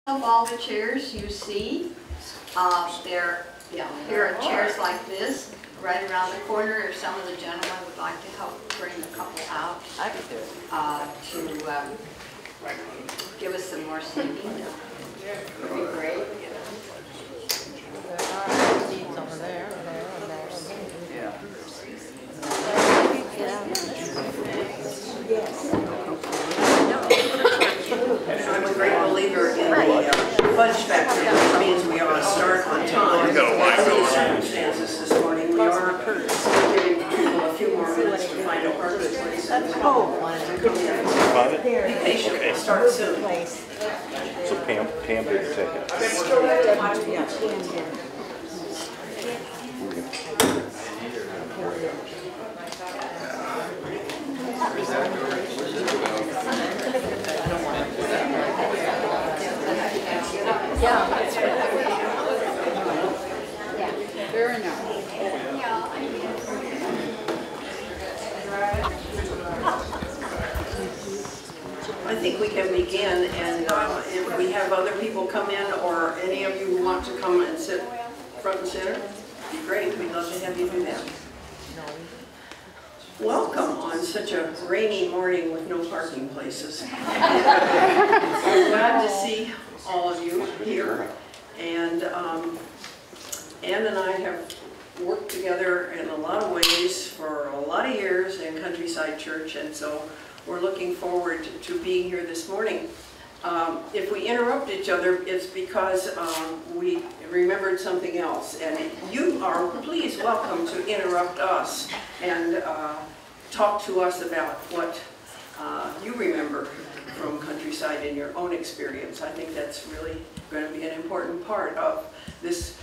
Of all the chairs you see, here are chairs like this. Right around the corner, if some of the gentlemen would like to help bring a couple out, I could do it. To give us some more seating, would be great. There are seats over there, and there, and there. Yeah. I'm a great believer in the fudge factor, which means we ought to start on time. Under these circumstances this morning, we are giving people a few more minutes to find a parking place. Be patient, we'll start soon. So Pam did the ticket. Yeah, that's right. Yeah, very nice. I think we can begin, and if we have other people come in, or any of you who want to come and sit front and center, be great. We'd love to have you do that. Welcome on such a rainy morning with no parking places. I'm glad to see all of you here, and Ann and I have worked together in a lot of ways for a lot of years in Countryside Church, and so we're looking forward to being here this morning. If we interrupt each other, it's because we remembered something else, and you are please welcome to interrupt us and talk to us about what you remember from Countryside in your own experience. I think that's really going to be an important part of this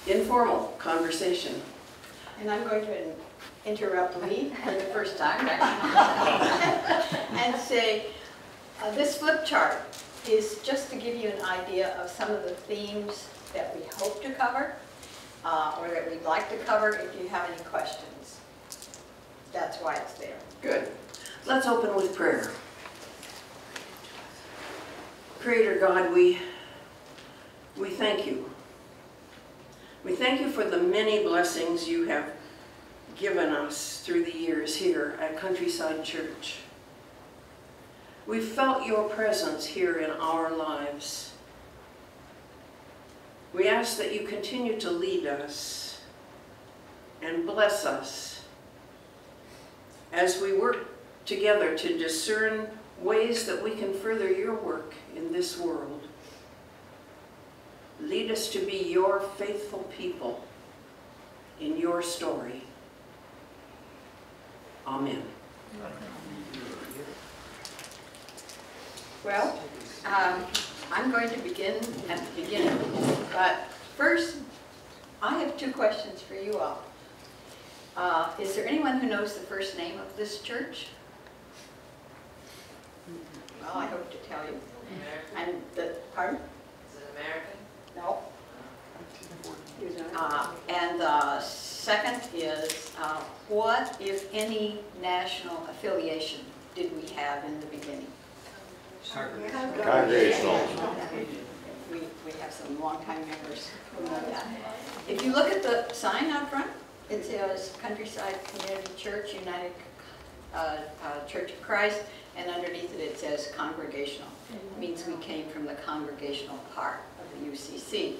informal conversation. And I'm going to interrupt Lee for the first time and say this flip chart is just to give you an idea of some of the themes that we hope to cover or that we'd like to cover if you have any questions. That's why it's there. Good. Let's open with prayer. Creator God, we thank you. We thank you for the many blessings you have given us through the years here at Countryside Church. We've felt your presence here in our lives. We ask that you continue to lead us and bless us as we work together to discern ways that we can further your work in this world. Lead us to be your faithful people in your story. Amen. Well, I'm going to begin at the beginning, but first, I have two questions for you all. Is there anyone who knows the first name of this church? Well, I hope to tell you. And pardon? Is it American? No. And the second is, what, if any, national affiliation did we have in the beginning? Congregational. We have some longtime members who know that. If you look at the sign out front, it says Countryside Community Church, United Church of Christ, and underneath it says Congregational. It means we came from the congregational part of the UCC.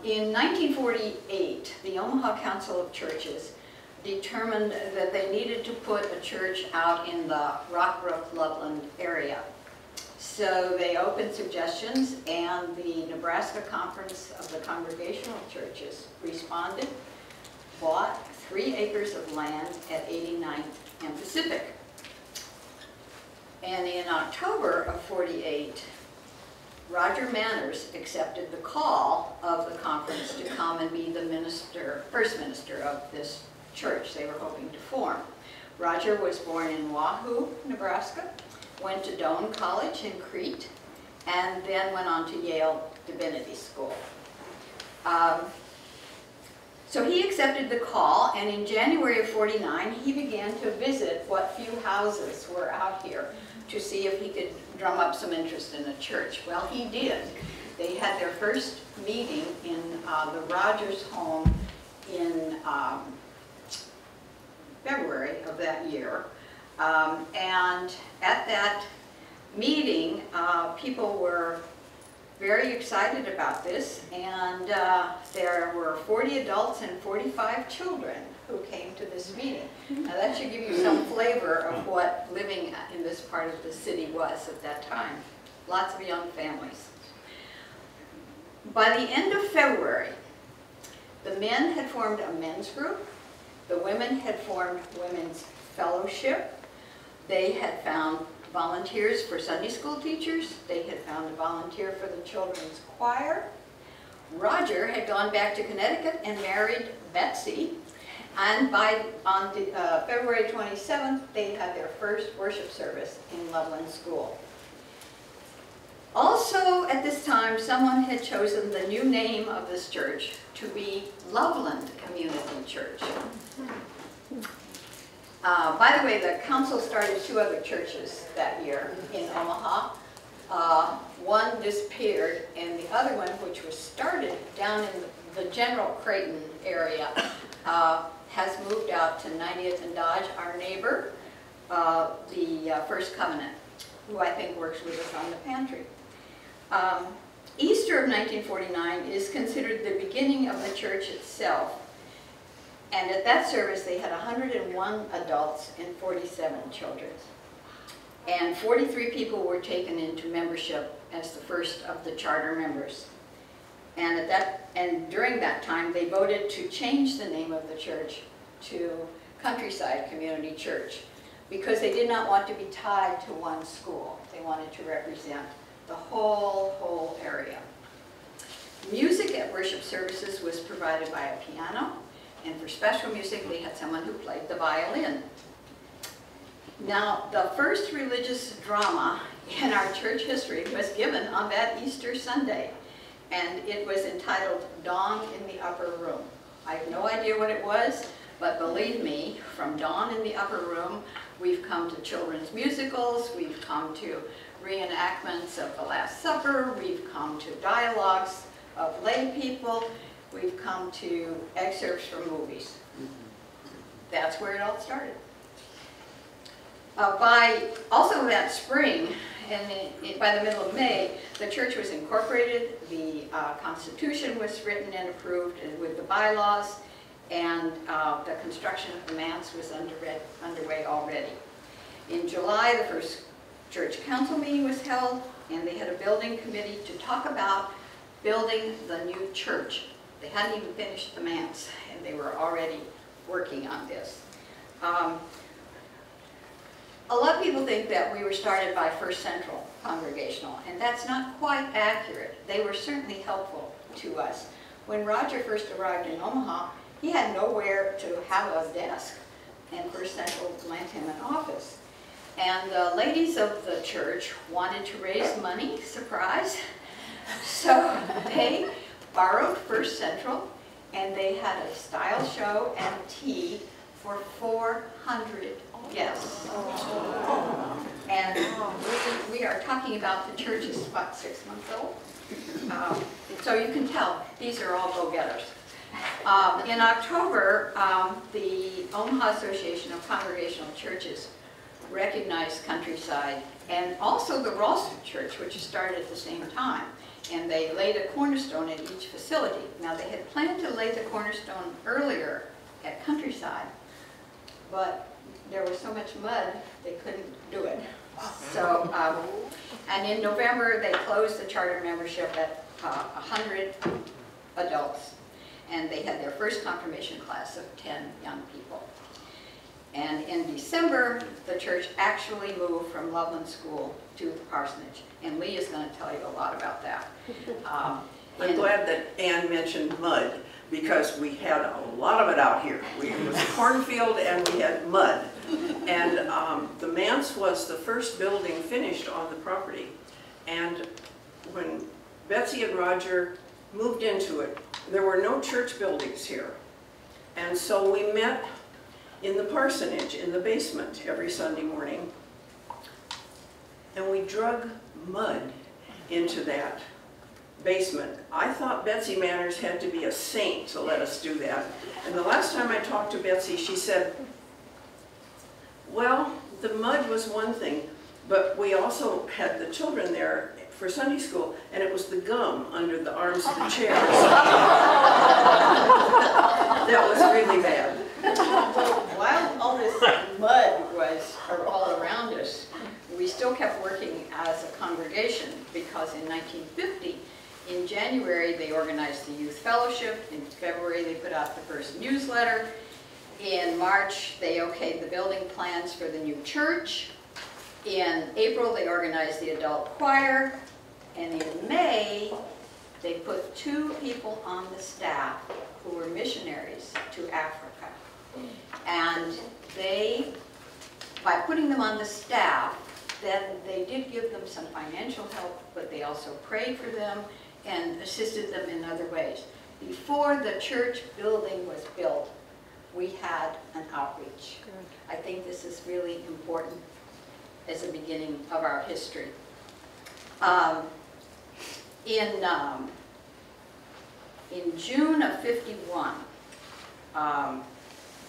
In 1948, the Omaha Council of Churches determined that they needed to put a church out in the Rockbrook, Loveland area. So they opened suggestions, and the Nebraska Conference of the Congregational Churches responded, bought 3 acres of land at 89th and Pacific. And in October of '48, Roger Manners accepted the call of the conference to come and be the first minister of this church they were hoping to form. Roger was born in Wahoo, Nebraska, went to Doane College in Crete, and then went on to Yale Divinity School. So he accepted the call, and in January of '49, he began to visit what few houses were out here to see if he could drum up some interest in a church. Well, he did. They had their first meeting in the Rogers home in February of that year. And at that meeting, people were very excited about this, and there were 40 adults and 45 children who came to this meeting. Now that should give you some flavor of what living in this part of the city was at that time. Lots of young families. By the end of February, the men had formed a men's group, the women had formed women's fellowship, they had found volunteers for Sunday school teachers, they had found a volunteer for the children's choir. Roger had gone back to Connecticut and married Betsy, and on February 27th, they had their first worship service in Loveland School. Also at this time, someone had chosen the new name of this church to be Loveland Community Church. By the way, the council started 2 other churches that year in Omaha. One disappeared, and the other one, which was started down in the general Creighton area, has moved out to 90th and Dodge. Our neighbor, the First Covenant, who I think works with us on the pantry. Easter of 1949 is considered the beginning of the church itself. And at that service, they had 101 adults and 47 children. And 43 people were taken into membership as the first of the charter members. And during that time, they voted to change the name of the church to Countryside Community Church, because they did not want to be tied to one school. They wanted to represent the whole area. Music at worship services was provided by a piano, and for special music, they had someone who played the violin. Now, the first religious drama in our church history was given on that Easter Sunday, and it was entitled Dawn in the Upper Room. I have no idea what it was, but believe me, from Dawn in the Upper Room, we've come to children's musicals, we've come to reenactments of the Last Supper, we've come to dialogues of lay people, we've come to excerpts from movies. That's where it all started. Also that spring, and by the middle of May, the church was incorporated, the Constitution was written and approved with the bylaws, and the construction of the manse was underway already. In July, the first church council meeting was held, and they had a building committee to talk about building the new church. They hadn't even finished the manse, and they were already working on this. A lot of people think that we were started by First Central Congregational, and that's not quite accurate. They were certainly helpful to us. When Roger first arrived in Omaha, he had nowhere to have a desk, and First Central lent him an office. And the ladies of the church wanted to raise money, surprise, so they borrowed First Central, and they had a style show and tea for 400 guests. And we are talking about the church is, what, 6 months old? So you can tell, these are all go-getters. In October, the Omaha Association of Congregational Churches recognized Countryside, and also the Ralston Church, which started at the same time. And they laid a cornerstone at each facility. Now, they had planned to lay the cornerstone earlier at Countryside, but there was so much mud, they couldn't do it. So, and in November, they closed the charter membership at 100 adults, and they had their first confirmation class of 10 young people. And in December, the church actually moved from Loveland School to the parsonage. And Lee is going to tell you a lot about that. I'm glad that Ann mentioned mud, because we had a lot of it out here. It was a cornfield and we had mud. And the manse was the first building finished on the property. And when Betsy and Roger moved into it, there were no church buildings here. And so we met in the parsonage, in the basement, every Sunday morning. And we drug mud into that basement. I thought Betsy Manners had to be a saint to let us do that. And the last time I talked to Betsy, she said, well, the mud was one thing, but we also had the children there for Sunday school, and it was the gum under the arms of the chairs. That was really bad. While all this mud was all around us, we still kept working as a congregation, because in 1950, in January, they organized the Youth Fellowship. In February, they put out the first newsletter. In March, they okayed the building plans for the new church. In April, they organized the adult choir. And in May, they put 2 people on the staff who were missionaries to Africa. And they, by putting them on the staff, then they did give them some financial help, but they also prayed for them and assisted them in other ways. Before the church building was built, we had an outreach. I think this is really important as a beginning of our history. In June of '51,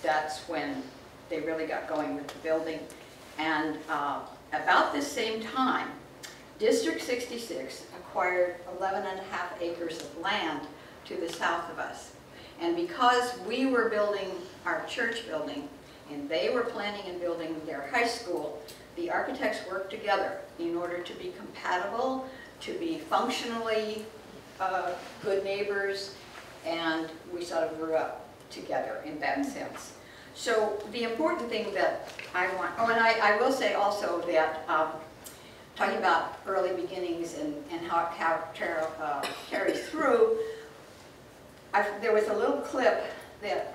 that's when they really got going with the building. And about the same time, District 66 acquired 11.5 acres of land to the south of us. And because we were building our church building, and they were planning and building their high school, the architects worked together in order to be compatible, to be functionally good neighbors, and we sort of grew up together in that sense. So the important thing that I want, oh, and I will say also that talking about early beginnings and how it carries through, there was a little clip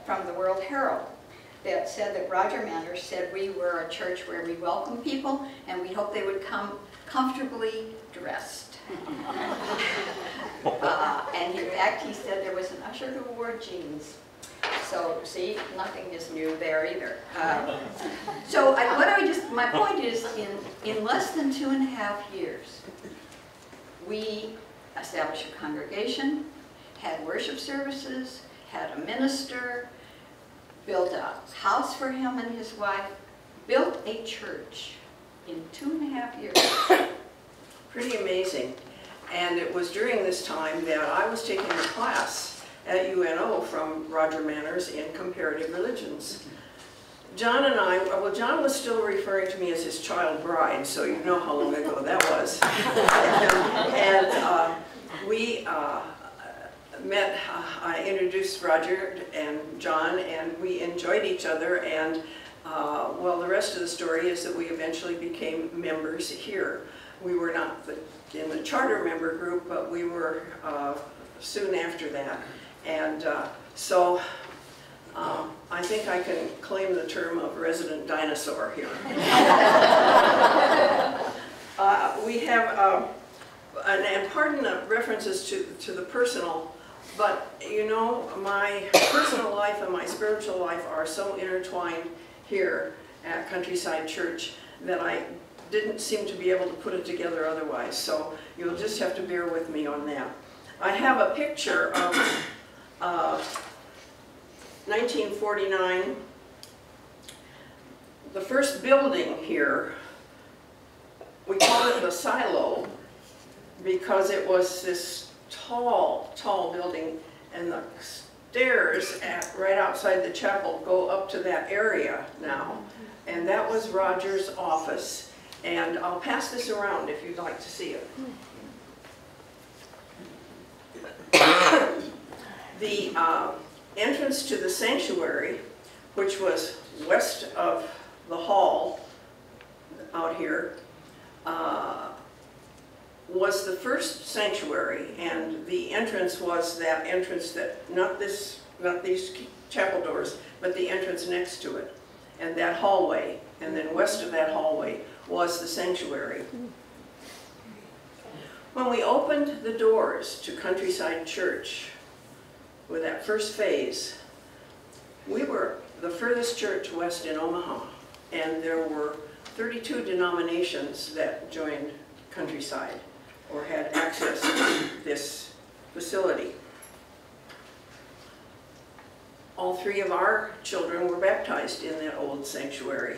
from the World Herald that said that Roger Manners said we were a church where we welcome people and we hope they would come comfortably dressed. And in fact, he said there was an usher who wore jeans. So see, nothing is new there either. My point is, in less than 2.5 years, we established a congregation, had worship services, had a minister, built a house for him and his wife, built a church in 2.5 years. Pretty amazing. And it was during this time that I was taking a class at UNO from Roger Manners in comparative religions. John and I, well, John was still referring to me as his child bride, so you know how long ago that was. And we met, I introduced Roger and John, and we enjoyed each other, and well, the rest of the story is that we eventually became members here. We were not in the charter member group, but we were soon after that. And so I think I can claim the term of resident dinosaur here. We have, and pardon the references to the personal, but you know, my personal life and my spiritual life are so intertwined here at Countryside Church that I didn't seem to be able to put it together otherwise, so you'll just have to bear with me on that. I have a picture of 1949, the first building here. We call it the silo because it was this tall, tall building, and the stairs right outside the chapel go up to that area now. And that was Roger's office. And I'll pass this around if you'd like to see it. The entrance to the sanctuary, which was west of the hall out here, was the first sanctuary, and the entrance was that entrance that, not these chapel doors, but the entrance next to it, and that hallway, and then west of that hallway was the sanctuary. When we opened the doors to Countryside Church with that first phase, we were the furthest church west in Omaha, and there were 32 denominations that joined Countryside or had access to this facility. All three of our children were baptized in that old sanctuary.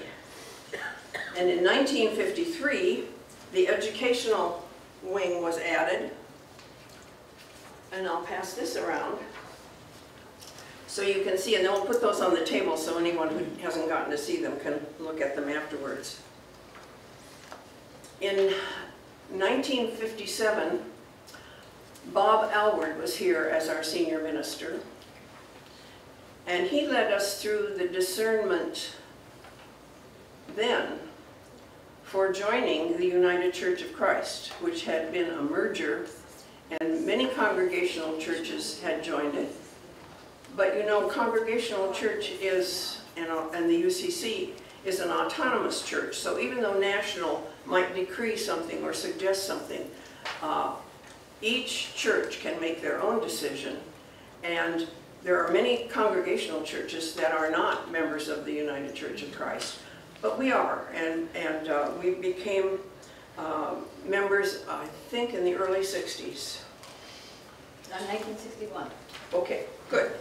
And in 1953, the educational wing was added. And I'll pass this around so you can see, and then we'll put those on the table so anyone who hasn't gotten to see them can look at them afterwards. In 1957, Bob Alward was here as our senior minister, and he led us through the discernment then for joining the United Church of Christ, which had been a merger, and many congregational churches had joined it. But you know, congregational church is, and the UCC is an autonomous church, so even though national might decree something or suggest something, each church can make their own decision, and there are many congregational churches that are not members of the United Church of Christ, but we are, and we became members, I think, in the early 60s. 1961. Okay, good.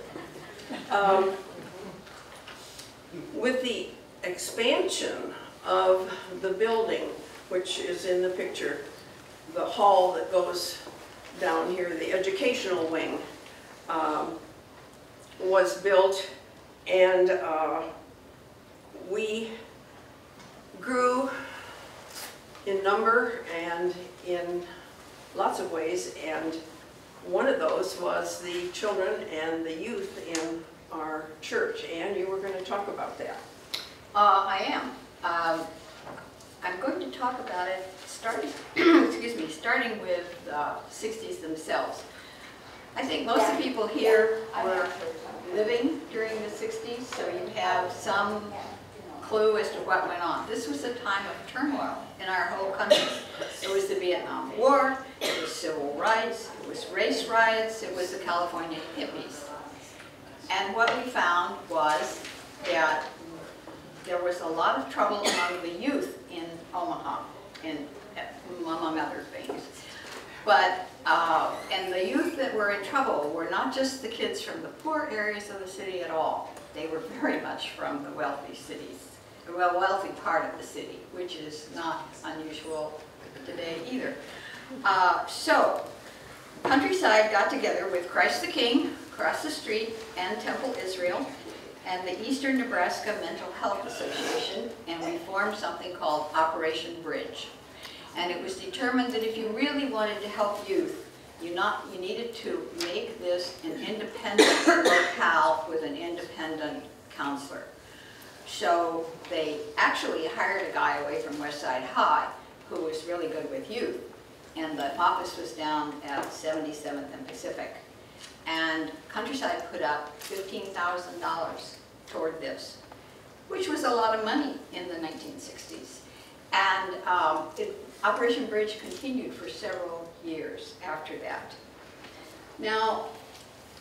With the expansion of the building, which is in the picture, the hall that goes down here, the educational wing, was built, and we grew in number and in lots of ways, and one of those was the children and the youth in our church. Ann, you were going to talk about that. I am. I'm going to talk about it starting, excuse me, starting with the 60s themselves. I think most of the people here were living during the 60s, so you have some clue as to what went on. This was a time of turmoil in our whole country. It was the Vietnam War, it was civil rights, it was race riots, it was the California hippies. And what we found was that there was a lot of trouble among the youth in Omaha, among other things. But, and the youth that were in trouble were not just the kids from the poor areas of the city at all. They were very much from the wealthy cities, the wealthy part of the city, which is not unusual today either. So, Countryside got together with Christ the King across the street and Temple Israel and the Eastern Nebraska Mental Health Association, and we formed something called Operation Bridge. And it was determined that if you really wanted to help youth, you needed to make this an independent locale with an independent counselor. So they actually hired a guy away from West Side High who was really good with youth. And the office was down at 77th and Pacific. And Countryside put up $15,000 toward this, which was a lot of money in the 1960s. And Operation Bridge continued for several years after that. Now,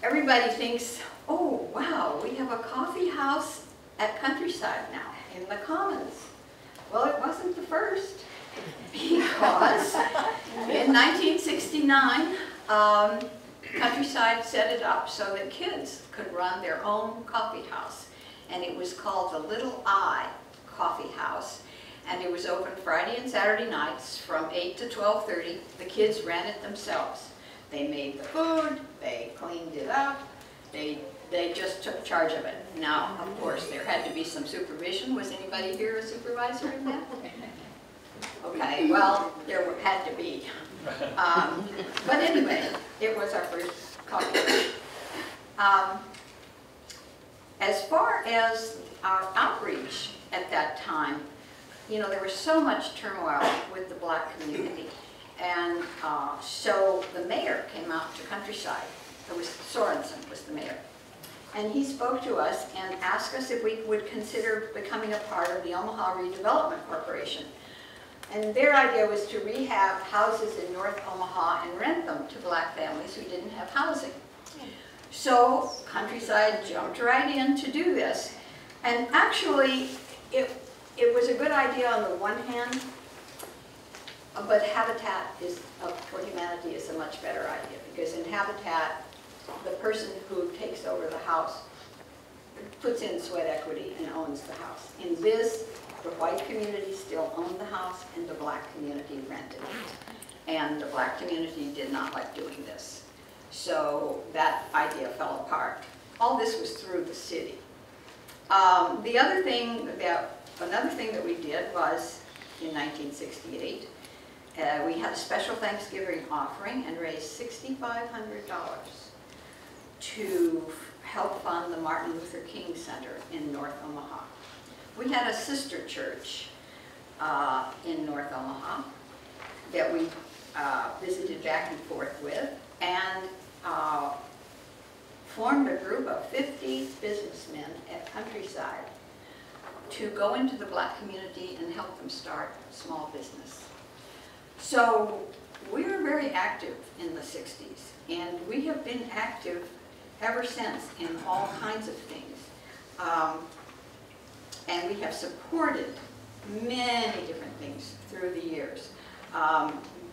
everybody thinks, oh, wow, we have a coffee house at Countryside now, in the Commons. Well, it wasn't the first, because in 1969, Countryside set it up so that kids could run their own coffee house. And it was called the Little I Coffee House. And it was open Friday and Saturday nights from 8 to 12:30. The kids ran it themselves. They made the food, they cleaned it up, they just took charge of it. Now, of course, there had to be some supervision. Was anybody here a supervisor in that? Okay, well, there had to be. But anyway, it was our first coffee. As far as our outreach at that time, you know, there was so much turmoil with the black community. And so the mayor came out to Countryside. It was Sorensen was the mayor. And he spoke to us and asked us if we would consider becoming a part of the Omaha Redevelopment Corporation. And their idea was to rehab houses in North Omaha and rent them to black families who didn't have housing. So Countryside jumped right in to do this. And actually, it was a good idea on the one hand, But Habitat for Humanity is a much better idea, because in Habitat, the person who takes over the house puts in sweat equity and owns the house. In this, the white community still owned the house and the black community rented it. And the black community did not like doing this. So that idea fell apart. All this was through the city. Another thing that we did was in 1968, we had a special Thanksgiving offering and raised $6,500 to help fund the Martin Luther King Center in North Omaha. We had a sister church in North Omaha that we visited back and forth with, and formed a group of 50 businessmen at Countryside to go into the black community and help them start small business. So we were very active in the 60s, and we have been active ever since in all kinds of things. And we have supported many different things through the years.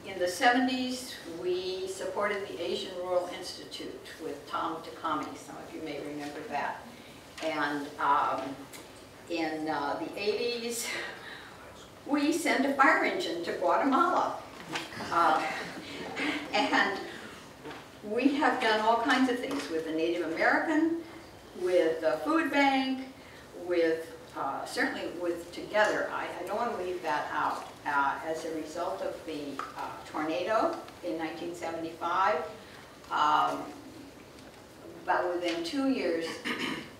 In the 70s, we supported the Asian Rural Institute with Tom Takami. Some of you may remember that. And in the 80s, we sent a fire engine to Guatemala. And we have done all kinds of things with the Native American, with the food bank, with certainly with Together. I don't want to leave that out. As a result of the tornado in 1975, but within 2 years,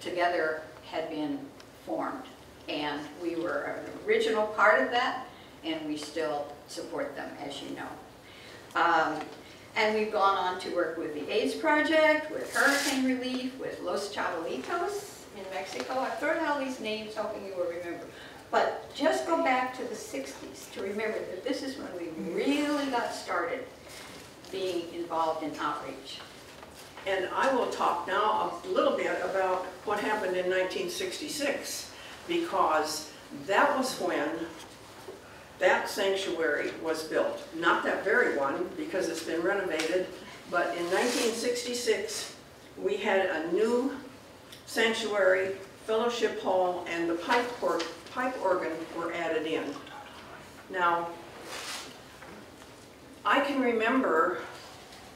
Together had been formed. And we were an original part of that, and we still support them, as you know. And we've gone on to work with the AIDS Project, with hurricane relief, with Los Chavalitos in Mexico. I've thrown out all these names hoping you will remember. But just go back to the 60s to remember that this is when we really got started being involved in outreach. And I will talk now a little bit about what happened in 1966, because that was when that sanctuary was built. Not that very one, because it's been renovated, but in 1966, we had a new sanctuary, fellowship hall, and the pipe organ were added in. Now, I can remember,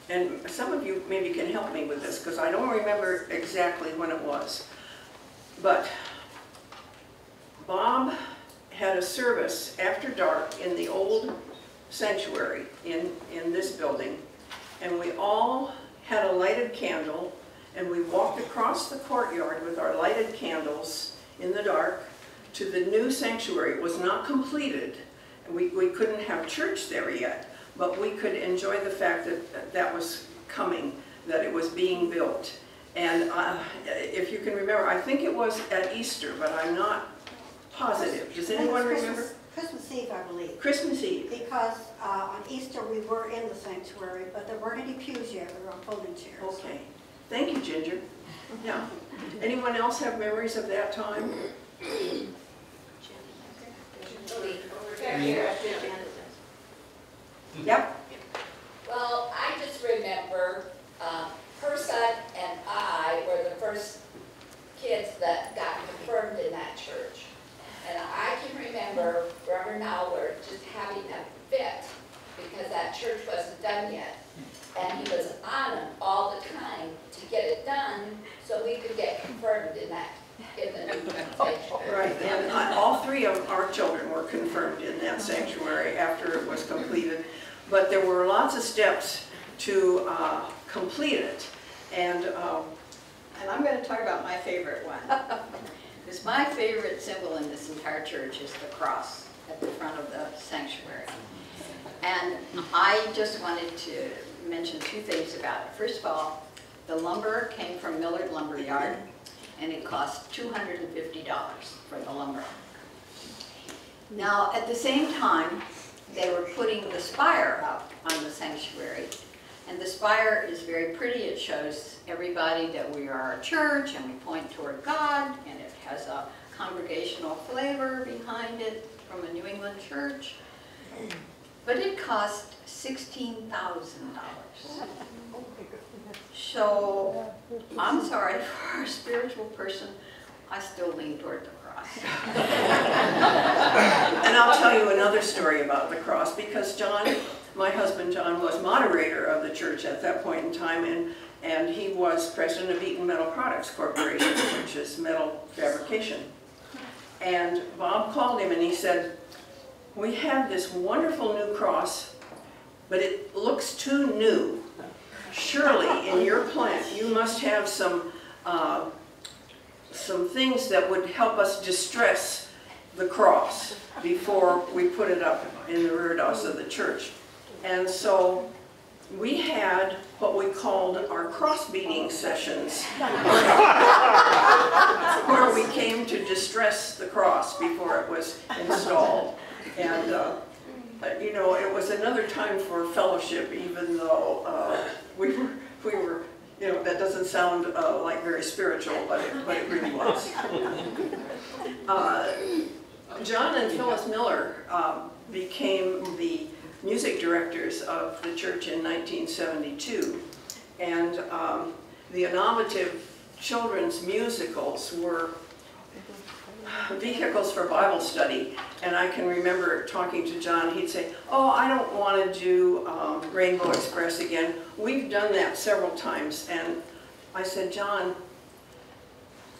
and some of you maybe can help me with this, because I don't remember exactly when it was, but Bob had a service after dark in the old sanctuary in this building, and we all had a lighted candle, and we walked across the courtyard with our lighted candles in the dark to the new sanctuary. It was not completed, and we couldn't have church there yet, but we could enjoy the fact that that was coming, that it was being built. And if you can remember, I think it was at Easter, but I'm not positive. Does anyone remember? Christmas Eve, I believe. Christmas Eve. Because on Easter we were in the sanctuary, but there weren't any pews yet. We were on folding chairs. Okay. Thank you, Ginger. Yeah. Anyone else have memories of that time? Yep. Well, I just remember her son and I were the first kids that got confirmed in that church. And I can remember Reverend Allward just having a fit because that church wasn't done yet. And he was on him all the time to get it done so we could get confirmed in the new sanctuary. Right, and all three of our children were confirmed in that sanctuary after it was completed. But there were lots of steps to complete it. And I'm going to talk about my favorite one. Because my favorite symbol in this entire church is the cross at the front of the sanctuary. And I just wanted to mention two things about it. First of all, the lumber came from Millard Lumber Yard, and it cost $250 for the lumber. Now, at the same time, they were putting the spire up on the sanctuary. And the spire is very pretty. It shows everybody that we are a church and we point toward God, and it has a congregational flavor behind it from a New England church. but it cost $16,000. So, I'm sorry, for a spiritual person, I still lean toward the cross. And I'll tell you another story about the cross, because John, my husband John, was moderator of the church at that point in time, and he was president of Eaton Metal Products Corporation, which is metal fabrication. And Bob called him and he said, "We have this wonderful new cross, but it looks too new. Surely in your plant you must have some things that would help us distress the cross before we put it up in the rear house of the church." And so we had what we called our cross beating sessions, where we came to distress the cross before it was installed. And you know, it was another time for fellowship, even though we were, you know, that doesn't sound like very spiritual, but it really was. John and Phyllis Miller became the music directors of the church in 1972, and the innovative children's musicals were vehicles for Bible study. And I can remember talking to John, he'd say, "Oh, I don't want to do Rainbow Express again. We've done that several times." And I said, "John,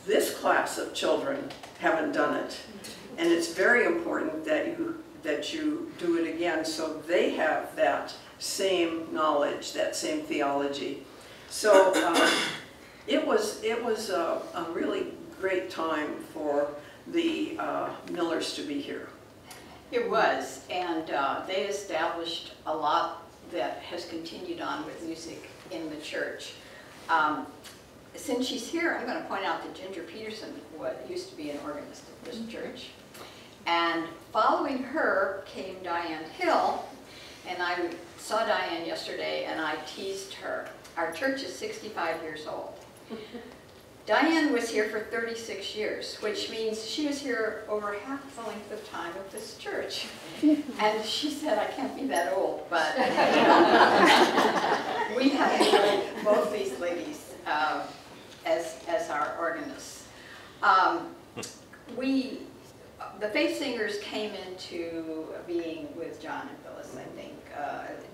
this class of children haven't done it. And it's very important that you do it again so they have that same knowledge, that same theology." So it was a really great time for the Millers to be here. It was, and they established a lot that has continued on with music in the church. Since she's here, I'm going to point out that Ginger Peterson used to be an organist at this church. And following her came Diane Hill, and I saw Diane yesterday and I teased her. Our church is 65 years old. Diane was here for 36 years, which means she was here over half the length of time of this church. And she said, "I can't be that old," but we have both these ladies as our organists. The Faith Singers came into being with John and Phyllis, I think,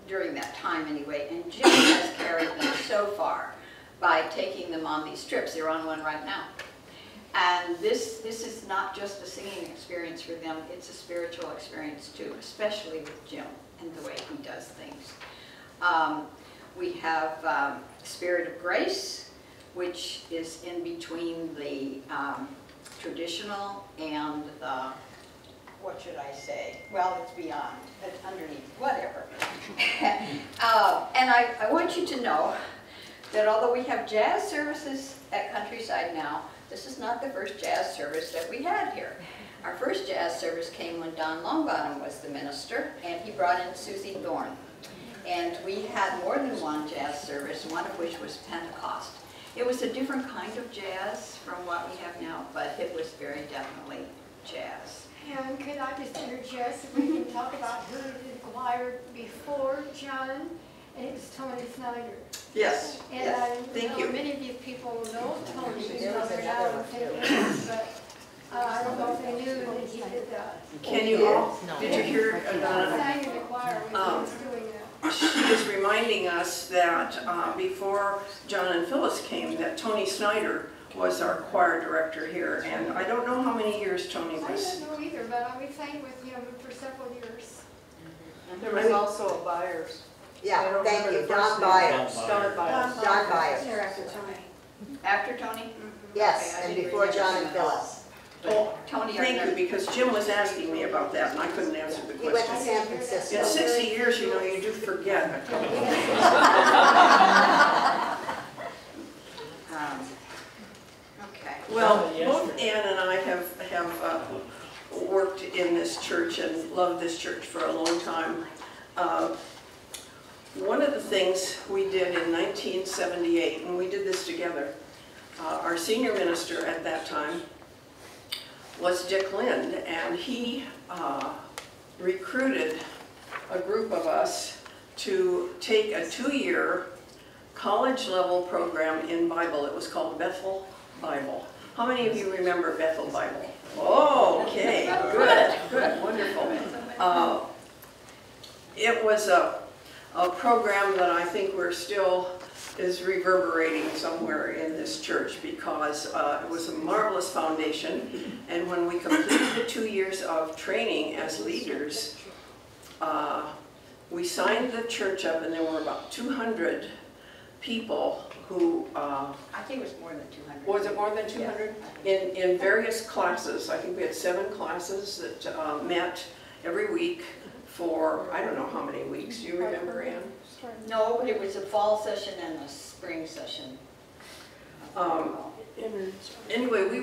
during that time anyway, and Jim has carried them so far by taking them on these trips. They're on one right now. And this is not just a singing experience for them, it's a spiritual experience too, especially with Jim and the way he does things. We have Spirit of Grace, which is in between the traditional and the, what should I say? Well, it's beyond, it's underneath, whatever. And I want you to know that although we have jazz services at Countryside now, this is not the first jazz service that we had here. Our first jazz service came when Don Longbottom was the minister, and he brought in Susie Thorne. And we had more than one jazz service, one of which was Pentecost. It was a different kind of jazz from what we have now, but it was very definitely jazz. And could I just interject if we can talk about who did the choir before John? And it was Tony Snyder. Yes, And yes, I thank know you. many of you people know Tony Snyder now in St. Louis, but I don't know if they knew that he did that. Can you all, did you hear He Donna? sang in the choir when he was doing that. She is reminding us that before John and Phyllis came, that Tony Snyder was our choir director here. And I don't know how many years Tony I was. don't know either, but we sang with him for several years. There was also a Byers. I Yeah, don't thank remember you, the Don first name. Byers. Don Byers. John Byers. There after Tony. After Tony? Yes, Okay, I and didn't before remember John him and at all. Phyllis. Well, Tony, thank you, because Jim was asking me about that and I couldn't answer the He went to question. San Francisco. In 60 years, you know, you do forget a couple of things. Okay. Well, both Ann and I have worked in this church and loved this church for a long time. One of the things we did in 1978, and we did this together, our senior minister at that time was Dick Lind, and he recruited a group of us to take a 2-year college-level program in Bible. It was called Bethel Bible. How many of you remember Bethel Bible? Oh, okay, good, wonderful. It was a program that I think is reverberating somewhere in this church, because it was a marvelous foundation. And when we completed the 2 years of training as leaders, we signed the church up, and there were about 200 people who... I think it was more than 200. Was it more than 200? In various classes. I think we had 7 classes that met every week for, I don't know how many weeks. Do you remember, Ann? No, but it was a fall session and a spring session. Anyway, we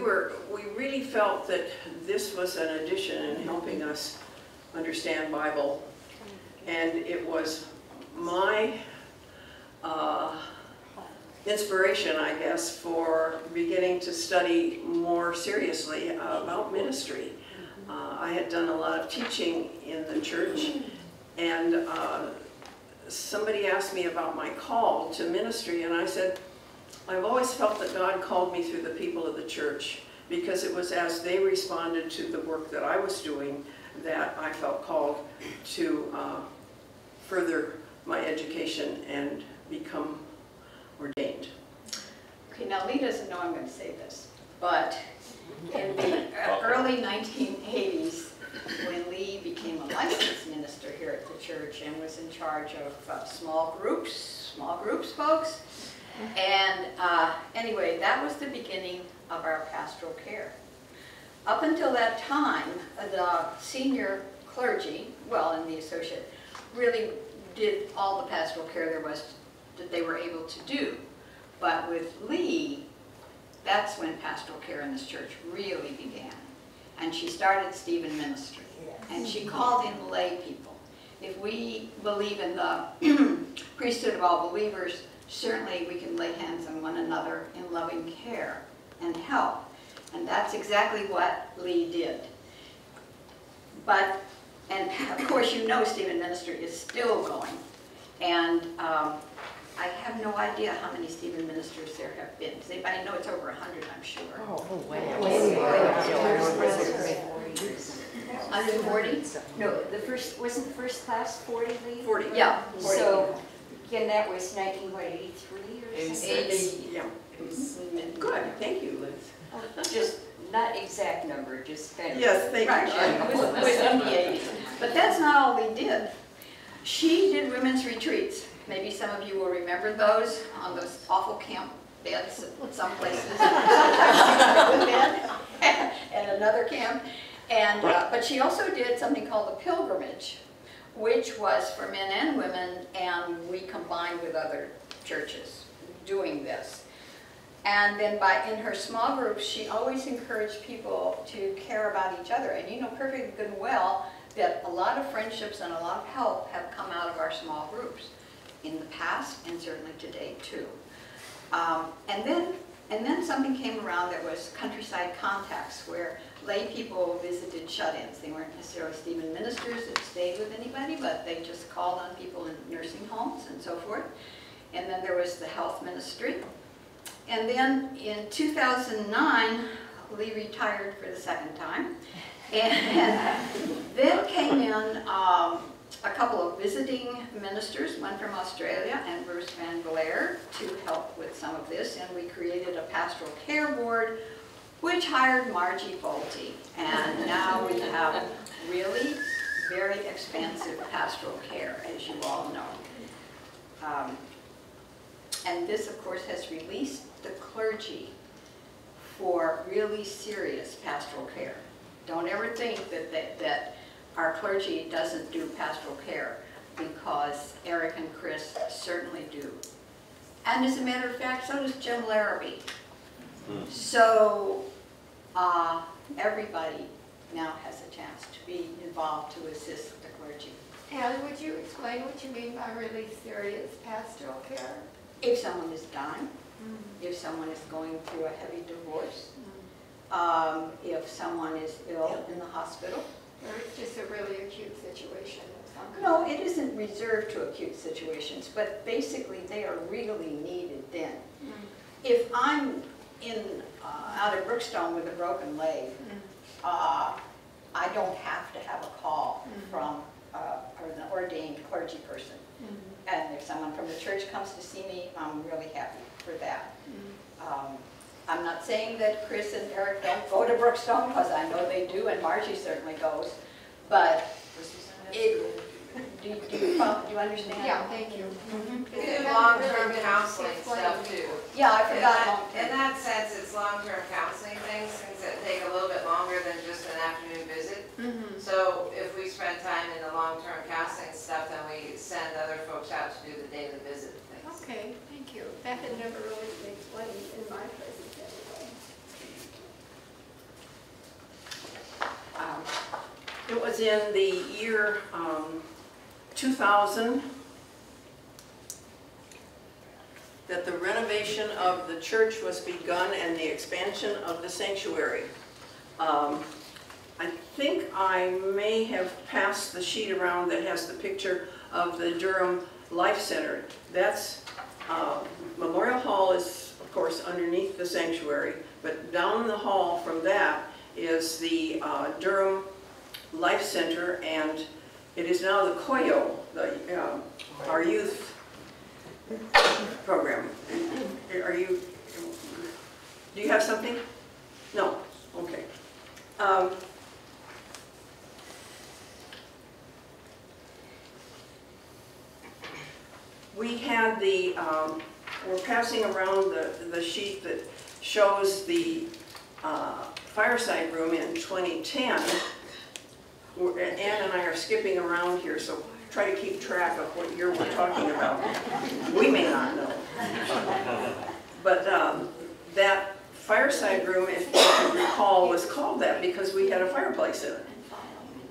really felt that this was an addition in helping us understand Bible, and it was my inspiration, I guess, for beginning to study more seriously about ministry. I had done a lot of teaching in the church, and somebody asked me about my call to ministry, and I said, I've always felt that God called me through the people of the church, because it was as they responded to the work that I was doing that I felt called to further my education and become ordained. Okay, now Lee doesn't know I'm going to say this, but in the early 1980s, when Lee became a licensed minister here at the church and was in charge of small groups folks, and anyway, that was the beginning of our pastoral care. Up until that time, the senior clergy, well, and the associate, really did all the pastoral care there was that they were able to do. But with Lee, that's when pastoral care in this church really began. And she started Stephen Ministry. And she called in lay people. If we believe in the priesthood of all believers, certainly we can lay hands on one another in loving care and help. And that's exactly what Lee did. But, and of course you know Stephen Ministry is still going. And I have no idea how many Stephen ministers there have been. Does anybody know? It's over 100, I'm sure. Oh, way. 140? No, wasn't the first class 40, Lee? 40. Yeah. 40. So, again, that was 1983 or something? 80. Yeah. Good, thank you, Liz. Just not exact number, just kind of. Yes, thank Right, you. it was in the 80s. But that's not all Lee did. She did women's retreats. Maybe some of you will remember those on those awful camp beds at some places. And another camp. And, but she also did something called the pilgrimage, which was for men and women, and we combined with other churches doing this. And then in her small groups, she always encouraged people to care about each other. And you know perfectly good and well that a lot of friendships and a lot of help have come out of our small groups in the past and certainly today too. And then something came around that was countryside contacts, where lay people visited shut-ins. They weren't necessarily Stephen ministers that stayed with anybody, but they just called on people in nursing homes and so forth. And then there was the health ministry. And then in 2009, Lee retired for the second time. And then came in a couple of visiting ministers, one from Australia and Bruce Van Blair, to help with some of this. And we created a pastoral care board, which hired Margie Bolte. And now we have really very expansive pastoral care, as you all know. And this, of course, has released the clergy for really serious pastoral care. Don't ever think that our clergy doesn't do pastoral care, because Eric and Chris certainly do. And as a matter of fact, so does Jim Larrabee. So everybody now has a chance to be involved to assist the clergy. Anne, would you explain what you mean by really serious pastoral care? If someone is dying, if someone is going through a heavy divorce, if someone is ill in the hospital. Or it's just a really acute situation of No, it isn't reserved to acute situations, but basically they are really needed then. If I'm out of Brookstone with a broken leg, I don't have to have a call from an ordained clergy person. And if someone from the church comes to see me, I'm really happy for that. I'm not saying that Chris and Eric don't go to Brookstone, because I know they do, and Margie certainly goes, but do you understand? Yeah, thank you. We do long-term counseling stuff too. Yeah, I forgot. In that sense, it's long-term counseling things that take a little bit longer than just an afternoon visit. So if we spend time in the long-term counseling stuff, then we send other folks out to do the daily visit things. Okay, thank you. That had never really been explained in my presence anyway. It was in the year 2000 that the renovation of the church was begun and the expansion of the sanctuary. I think I may have passed the sheet around that has the picture of the Durham Life Center. That's Memorial Hall is, of course, underneath the sanctuary, but down the hall from that is the Durham Life Center, and it is now the COYO, our youth program. Do you have something? No? Okay. We had we're passing around the sheet that shows the fireside room in 2010. Ann and I are skipping around here, so try to keep track of what year we're talking about. We may not know. But that fireside room, if you recall, was called that because we had a fireplace in it.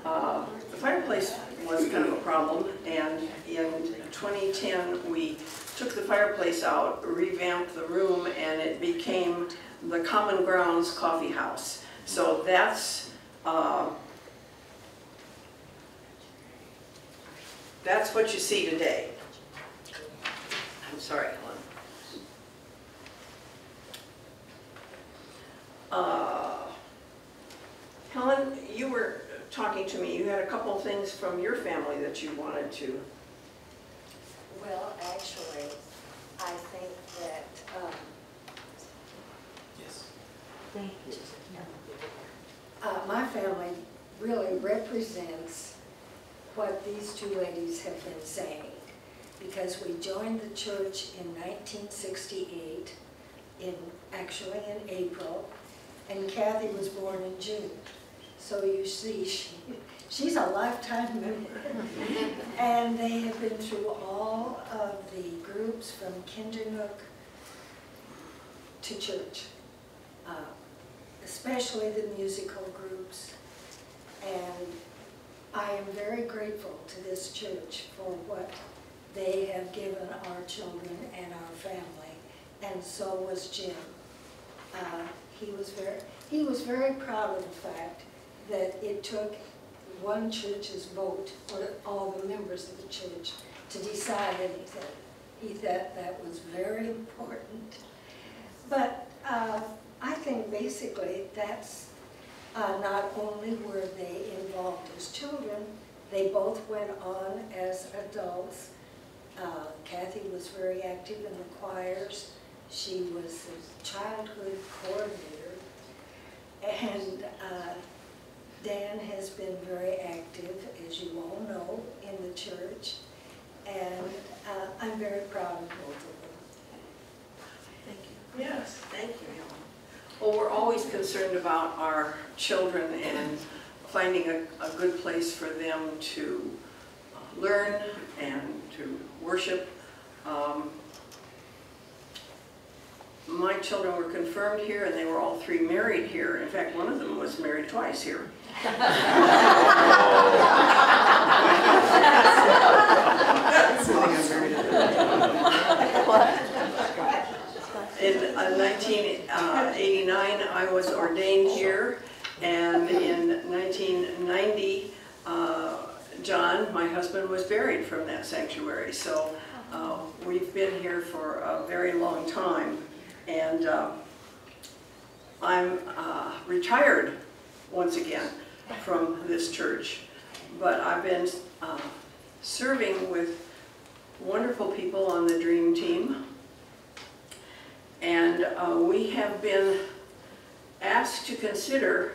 The fireplace was kind of a problem, and in 2010 we took the fireplace out, revamped the room, and it became the Common Grounds Coffee House. So that's what you see today. I'm sorry, Helen. Helen, you were talking to me. You had a couple of things from your family that you wanted to. Well, actually, I think that, Thank you. my family really represents what these two ladies have been saying, because we joined the church in 1968, actually in April, and Kathy was born in June. So you see, she's a lifetime member. And they have been through all of the groups from Kindernook to church, especially the musical groups. And I am very grateful to this church for what they have given our children and our family, and so was Jim. He was very proud of the fact that it took one church's vote, or all the members of the church, to decide anything. He thought that was very important. But I think basically that's not only were they involved as children, they both went on as adults. Kathy was very active in the choirs. She was a childhood coordinator. And Dan has been very active, as you all know, in the church. And I'm very proud of both of them. Thank you. Yes, thank you, Helen. Well, we're always concerned about our children and finding a good place for them to learn and to worship. My children were confirmed here, and they were all three married here. In fact, one of them was married twice here. In 1989, I was ordained here, and in 1990, John, my husband, was buried from that sanctuary. So we've been here for a very long time. And I'm retired once again from this church. But I've been serving with wonderful people on the Dream Team. And we have been asked to consider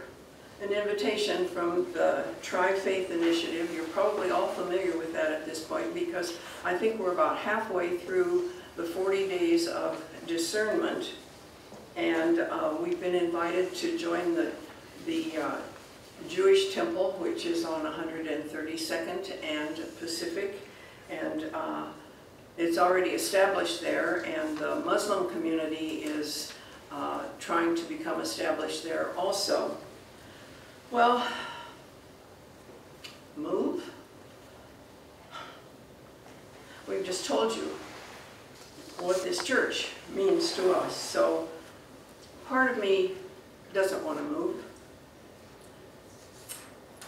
an invitation from the Tri-Faith Initiative. You're probably all familiar with that at this point because I think we're about halfway through the 40 days of discernment. And we've been invited to join the Jewish temple, which is on 132nd and Pacific. And it's already established there, and the Muslim community is trying to become established there also. Well, move? We've just told you what this church means to us, so part of me doesn't want to move.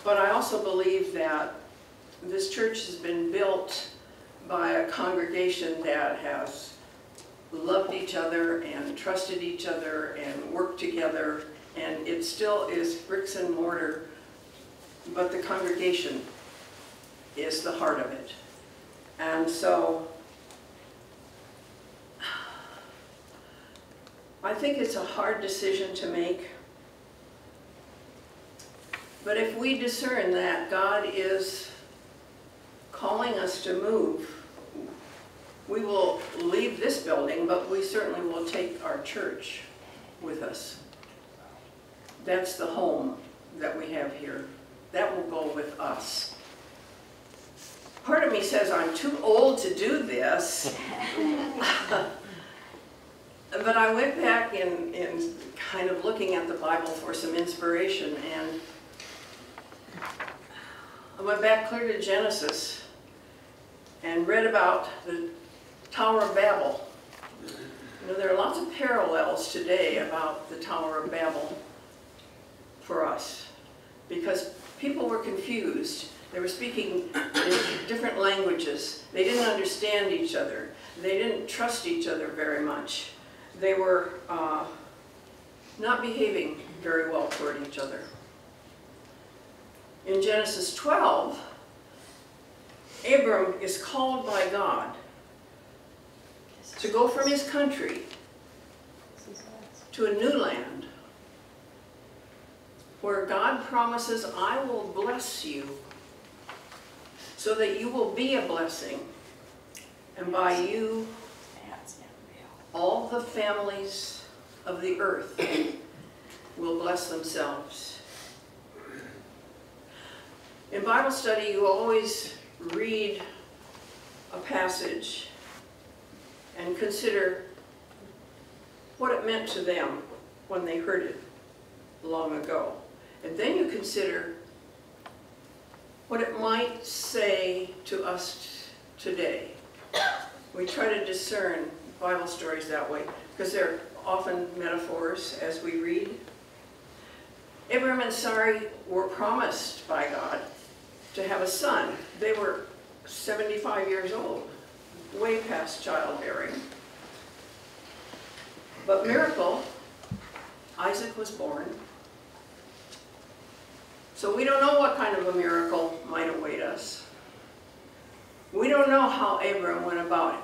But I also believe that this church has been built by a congregation that has loved each other and trusted each other and worked together, and it still is bricks and mortar, but the congregation is the heart of it. And so I think it's a hard decision to make, but if we discern that God is calling us to move, we will leave this building, but we certainly will take our church with us. That's the home that we have here. That will go with us. Part of me says I'm too old to do this. But I went back in kind of looking at the Bible for some inspiration, and I went back clear to Genesis and read about the Tower of Babel. You know, there are lots of parallels today about the Tower of Babel for us, because people were confused. They were speaking in different languages. They didn't understand each other. They didn't trust each other very much. They were not behaving very well toward each other. In Genesis 12, Abram is called by God to go from his country to a new land where God promises, I will bless you so that you will be a blessing, and by you all the families of the earth will bless themselves. In Bible study, you always read a passage and consider what it meant to them when they heard it long ago. And then you consider what it might say to us today. We try to discern Bible stories that way, because they're often metaphors as we read. Abraham and Sarai were promised by God to have a son. They were 75 years old, way past childbearing. But miracle, Isaac was born. So we don't know what kind of a miracle might await us. We don't know how Abram went about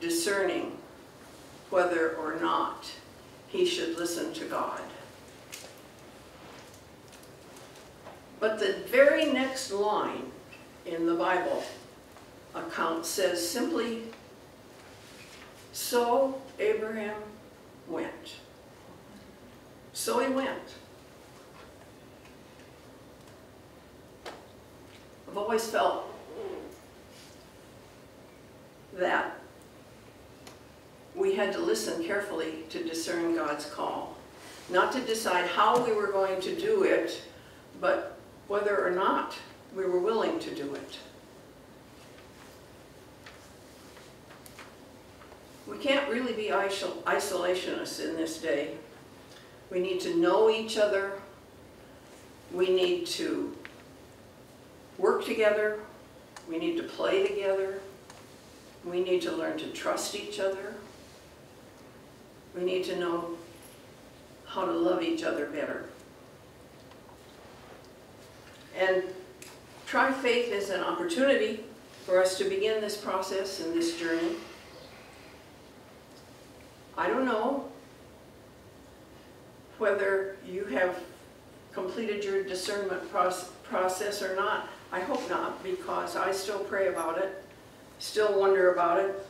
discerning whether or not he should listen to God. But the very next line in the Bible account says simply, so Abraham went. So he went. I've always felt that we had to listen carefully to discern God's call. Not to decide how we were going to do it, but whether or not we were willing to do it. We can't really be isolationists in this day. We need to know each other. We need to work together. We need to play together. We need to learn to trust each other. We need to know how to love each other better. And Tri-Faith is an opportunity for us to begin this process and this journey. I don't know whether you have completed your discernment process or not. I hope not, because I still pray about it, still wonder about it.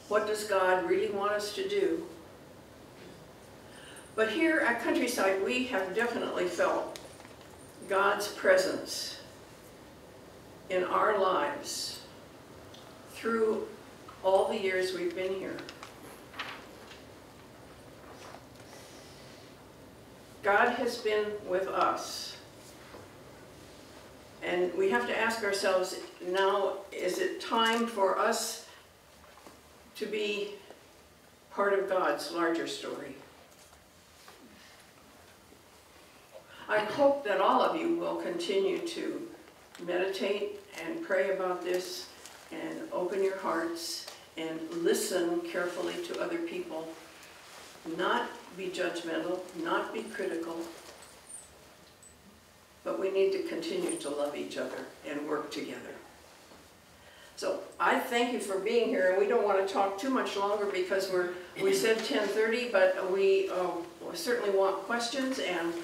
What does God really want us to do? But here at Countryside, we have definitely felt God's presence in our lives through all the years we've been here. God has been with us. And we have to ask ourselves, now, is it time for us to be part of God's larger story? I hope that all of you will continue to meditate and pray about this and open your hearts and listen carefully to other people. Not be judgmental, not be critical, but we need to continue to love each other and work together. So I thank you for being here, and we don't want to talk too much longer because we said 10:30, but we certainly want questions and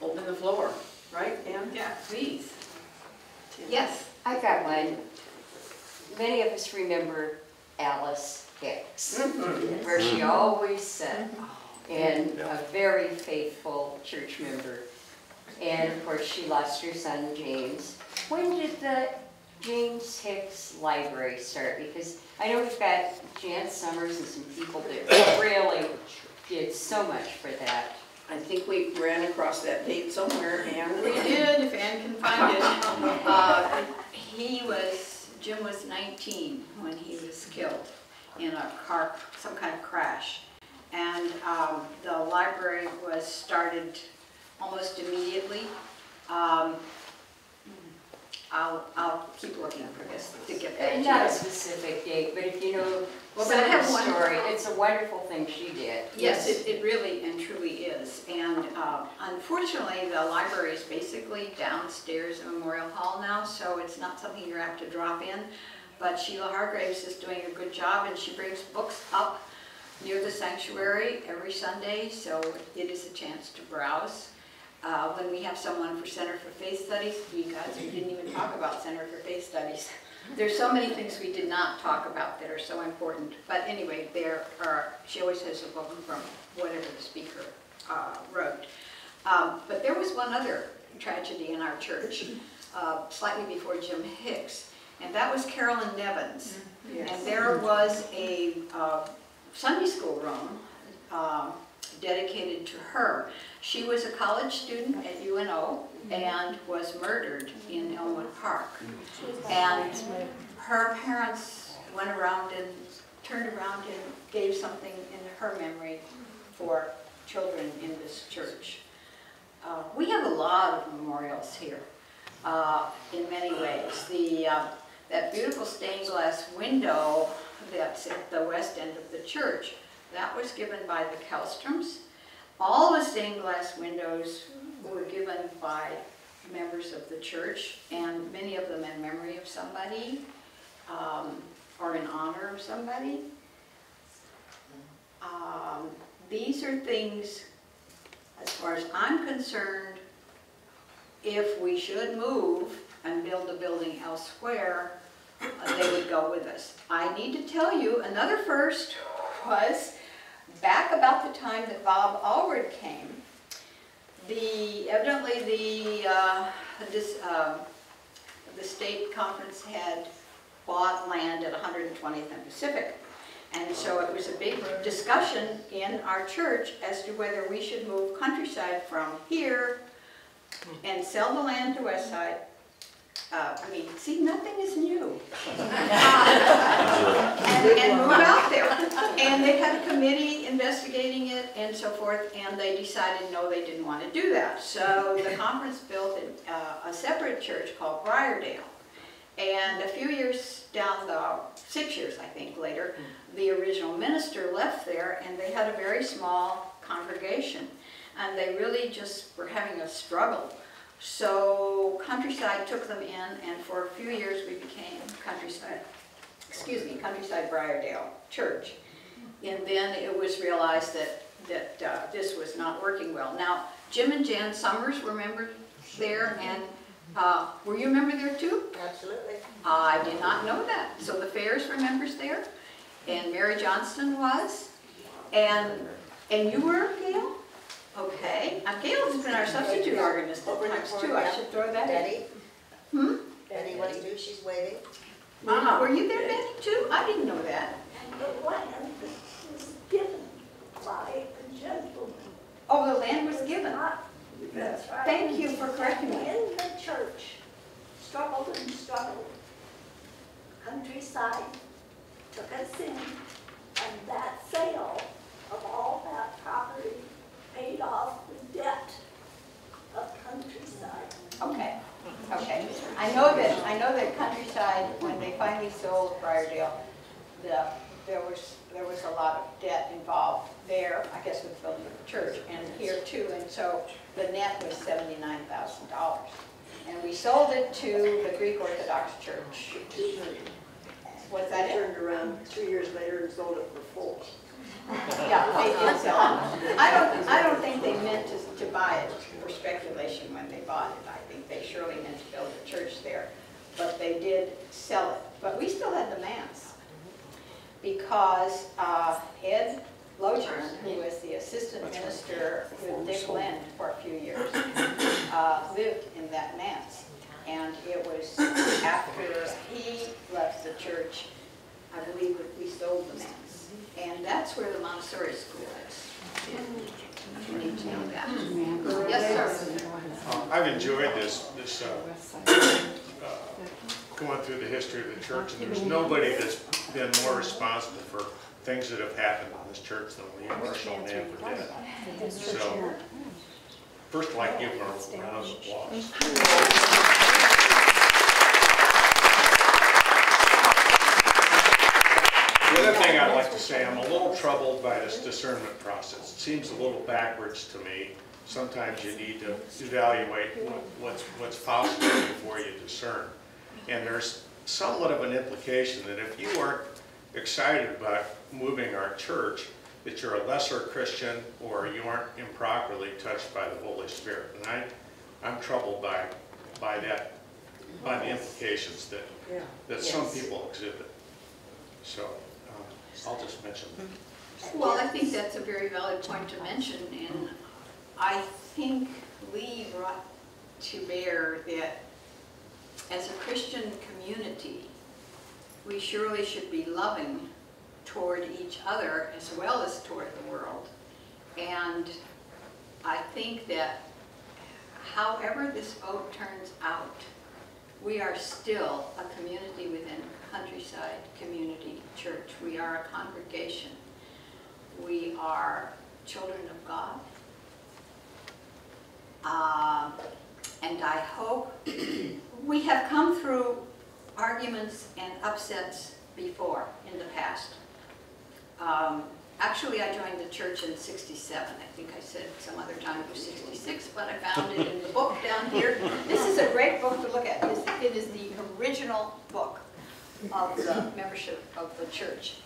open the floor, right, Ann? Yeah, please. Yes, I got one. Many of us remember Alice Hicks, where she always sat, and a very faithful church member. And of course, she lost her son, James. When did the James Hicks Library start? Because I know we've got Jan Summers and some people that really did so much for that. I think we ran across that date somewhere, Ann. We did, if Ann can find it. Jim was 19 when he was killed in a car, some kind of crash. And the library was started almost immediately. I'll keep looking for this to get back to you. Not a specific date, but if you know Well, some I of have the one. story, it's a wonderful thing she did. Yes, it really and truly is. And unfortunately, the library is basically downstairs in Memorial Hall now, so it's not something you have to drop in. But Sheila Hargraves is doing a good job, and she brings books up near the sanctuary every Sunday, so it is a chance to browse. When we have someone for Center for Faith Studies, you guys, we didn't even talk about Center for Faith Studies. There's so many things we did not talk about that are so important. But anyway, she always has a book from whatever the speaker wrote. But there was one other tragedy in our church, slightly before Jim Hicks, and that was Carolyn Nevins. Yes. And there was a Sunday school room dedicated to her. She was a college student at UNO and was murdered in Elmwood Park. And her parents went around and turned around and gave something in her memory for children in this church. We have a lot of memorials here in many ways. That beautiful stained glass window that's at the west end of the church, that was given by the Kelstroms. All the stained glass windows were given by members of the church, and many of them in memory of somebody or in honor of somebody. These are things, as far as I'm concerned, if we should move and build a building elsewhere, they would go with us. I need to tell you, another first was back about the time that Bob Allred came. Evidently the state conference had bought land at 120th and Pacific. And so it was a big discussion in our church as to whether we should move Countryside from here and sell the land to Westside. See, nothing is new. And move out there. And they had a committee investigating it and so forth, and they decided no, they didn't want to do that. So the conference built a separate church called Briardale. And a few years down the, 6 years I think later, the original minister left there and they had a very small congregation. And they really just were having a struggle. So Countryside took them in, and for a few years we became Countryside Briardale Church. And then it was realized that this was not working well. Now, Jim and Jan Summers were members there, and were you a member there too? Absolutely. I did not know that. So the Fairs were members there, and Mary Johnston was, and you were, Gail? Okay. Gail has been our substitute organist at times too. I should throw that in. Betty? Betty wants to do, she's waiting. Were you there, Betty, too? I didn't know that. The land was given by a gentleman. Oh, the land was given. That's right. Thank you for correcting me. In the church, struggled and struggled. Countryside took us in, and that sale of all that property paid off the debt of Countryside. Okay. Okay. I know that Countryside, when they finally sold Briardale, there was a lot of debt involved there, I guess with building the church, and here too, and so the net was $79,000. And we sold it to the Greek Orthodox Church. Was that it? Turned around 3 years later and sold it for $4. Yeah, they did sell it. I don't think they meant to buy it for speculation when they bought it. I think they surely meant to build a church there, but they did sell it. But we still had the manse because Ed Lochern, who was the assistant minister with Dick Lind for a few years, lived in that manse. And it was after he left the church, I believe, that we sold the manse. And that's where the Montessori school is. You need to know that. Yes, sir. I've enjoyed this going through the history of the church, and there's nobody that's been more responsible for things that have happened in this church than Lee Marshall and Ann Burdette. So, first I'd like to give them a round of applause. The other thing I'd like to say, I'm a little troubled by this discernment process. It seems a little backwards to me. Sometimes you need to evaluate what's possible before you discern. And there's somewhat of an implication that if you aren't excited about moving our church, that you're a lesser Christian or you aren't improperly touched by the Holy Spirit. And I'm troubled by the implications that some people exhibit. So I'll just mention that. Well, I think that's a very valid point to mention, and I think Lee brought to bear that as a Christian community, we surely should be loving toward each other as well as toward the world. And I think that however this vote turns out, we are still a community within Countryside Community Church. We are a congregation. We are children of God. And I hope we have come through arguments and upsets before in the past. Actually, I joined the church in '67. I think I said some other time it was '66, but I found it in the book down here. This is a great book to look at. It is the original book of the membership of the church.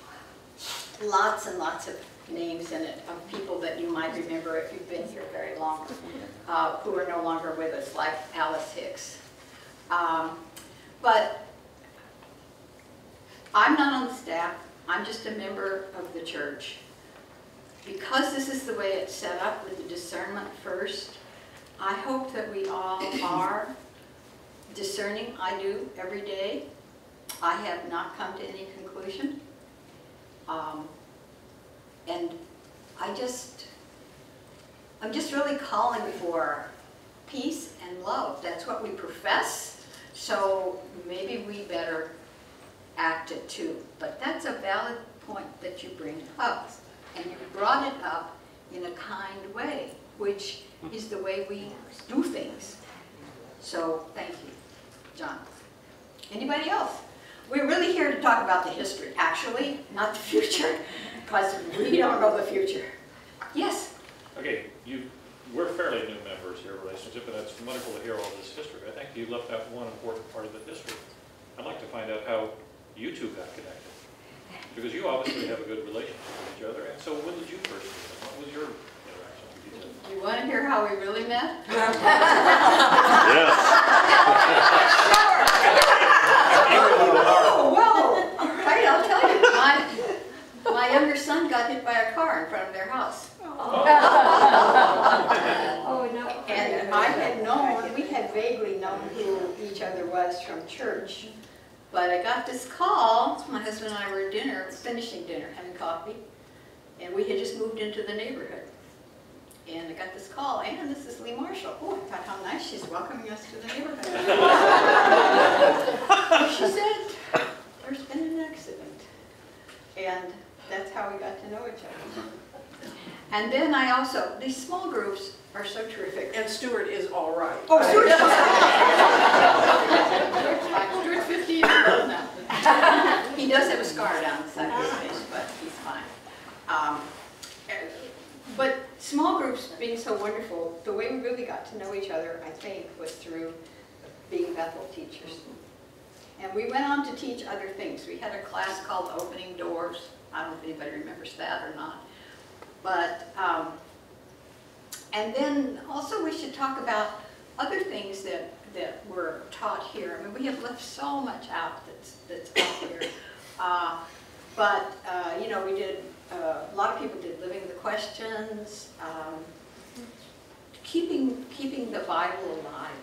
Lots and lots of names in it of people that you might remember if you've been here very long, who are no longer with us, like Alice Hicks. But I'm not on the staff. I'm just a member of the church. Because this is the way it's set up with the discernment first, I hope that we all are discerning. I do every day. I have not come to any conclusion. And I'm just really calling for peace and love. That's what we profess. So maybe we better act it too. But that's a valid point that you bring up. And you brought it up in a kind way, which is the way we do things. So thank you, John. Anybody else? We're really here to talk about the history, actually, not the future, because we don't know the future. Yes? Okay, we're fairly new members here, relationship, and it's wonderful to hear all this history. I think you left out one important part of the history. I'd like to find out how you two got connected. Because you obviously have a good relationship with each other, and so when did you first meet? What was your interaction with each other? You want to hear how we really met? Yes. Oh, well, all right, I'll tell you. My younger son got hit by a car in front of their house. Oh, no. And I had known, we had vaguely known who each other was from church. But I got this call, my husband and I were at dinner, finishing dinner, having coffee, and we had just moved into the neighborhood. And I got this call, and this is Lee Marshall. Oh, I thought how nice, she's welcoming us to the neighborhood. She said, there's been an accident. And that's how we got to know each other. And then I also, these small groups are so terrific. And Stuart is all right. Oh, Stuart's fine. Stuart's 50 years old now. He does have a scar down the side of his face, but he's fine. But small groups being so wonderful, the way we really got to know each other, I think, was through being Bethel teachers. And we went on to teach other things. We had a class called Opening Doors. I don't know if anybody remembers that or not. But, and then also we should talk about other things that were taught here. I mean, we have left so much out that's out here. You know, we did, a lot of people did Living the Questions, keeping the Bible alive.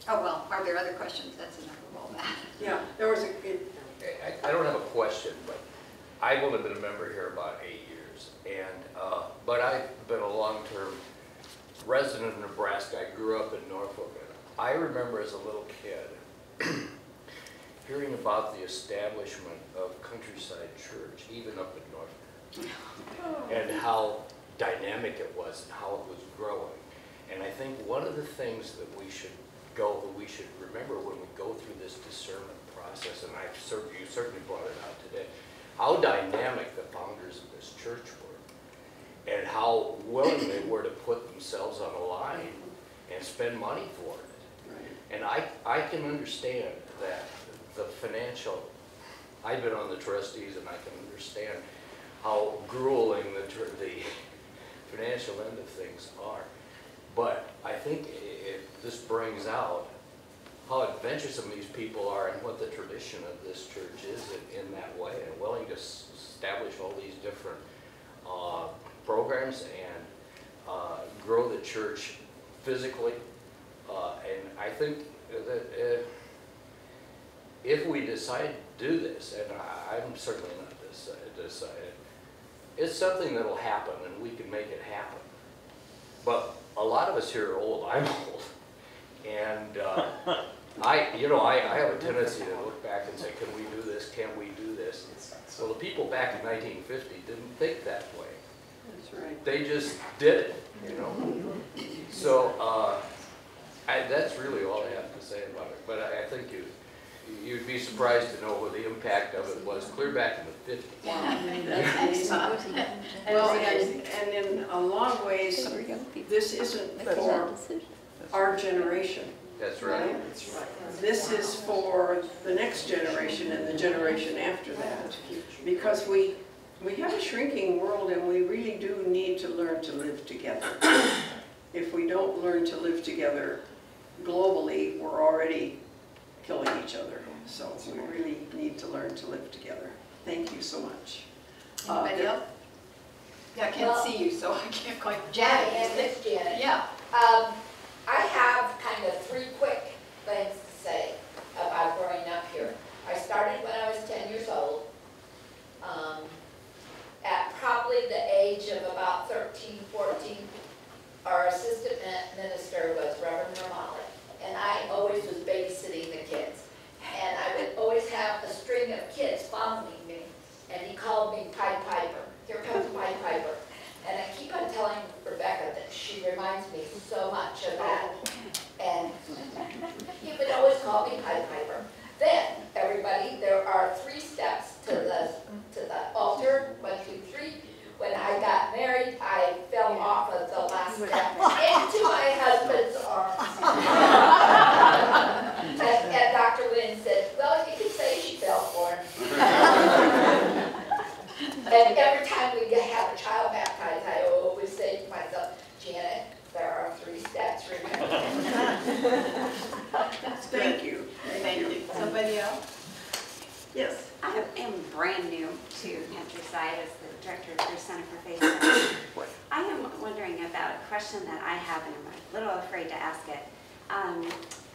Oh, well, are there other questions? That's enough of all that. Yeah, there was I don't have a question, but I've only been a member here about 8 years, and but I've been a long-term resident of Nebraska. I grew up in Norfolk, and I remember as a little kid hearing about the establishment of Countryside Church, even up in Norfolk, and how dynamic it was and how it was growing. And I think one of the things that we should remember when we go through this discernment process, and you certainly brought it out today, how dynamic the founders of this church were, and how willing they were to put themselves on the line and spend money for it. right. And I can understand that the financial, I've been on the trustees, and I can understand how grueling the financial end of things are. But I think this brings out how adventurous some of these people are and what the tradition of this church is in that way, and willing to establish all these different programs and grow the church physically. And I think that if we decide to do this, and I'm certainly not decided, it's something that'll happen and we can make it happen. But a lot of us here are old. I'm old. And I have a tendency to look back and say, can we do this? Can we do this? Well, the people back in 1950 didn't think that way. That's right. They just did it, you know. So that's really all I have to say about it. But I think you'd be surprised to know what the impact of it was clear back in the 50s. Well, and in a lot of ways, this isn't for our generation. That's right. This is for the next generation and the generation after that, because we have a shrinking world, and we really do need to learn to live together. If we don't learn to live together globally, we're already killing each other. So we really need to learn to live together. Thank you so much. Anybody else? Yeah, I can't Well, see you, so I can't quite. Janet, it's Janet. Yeah. I have kind of 3 quick things to say about growing up here. I started when I was 10 years old. At probably the age of about 13, 14, our assistant minister was Reverend Romali, and I always was babysitting the kids. And I would always have a string of kids following me, and he called me Pied Piper. Here comes Pied Piper. And I keep on telling Rebecca that she reminds me so much of that. And he would And every time we have a child baptized, I always say to myself, Janet, there are 3 steps, remember? Thank you. Thank you. Somebody else? Yes. I am brand new to Countryside as the director of their Center for Faith Center. I am wondering about a question that I have, and I'm a little afraid to ask it.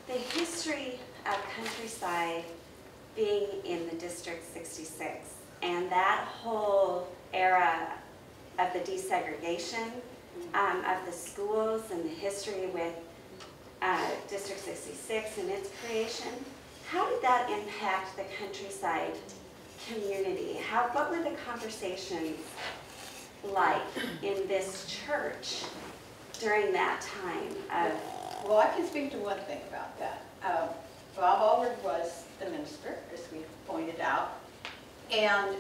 The history of Countryside being in the District 66 and that whole era of the desegregation of the schools and the history with District 66 and its creation, how did that impact the Countryside community? What were the conversations like in this church during that time? Well, I can speak to one thing about that. Bob Allred was the minister, as we pointed out, and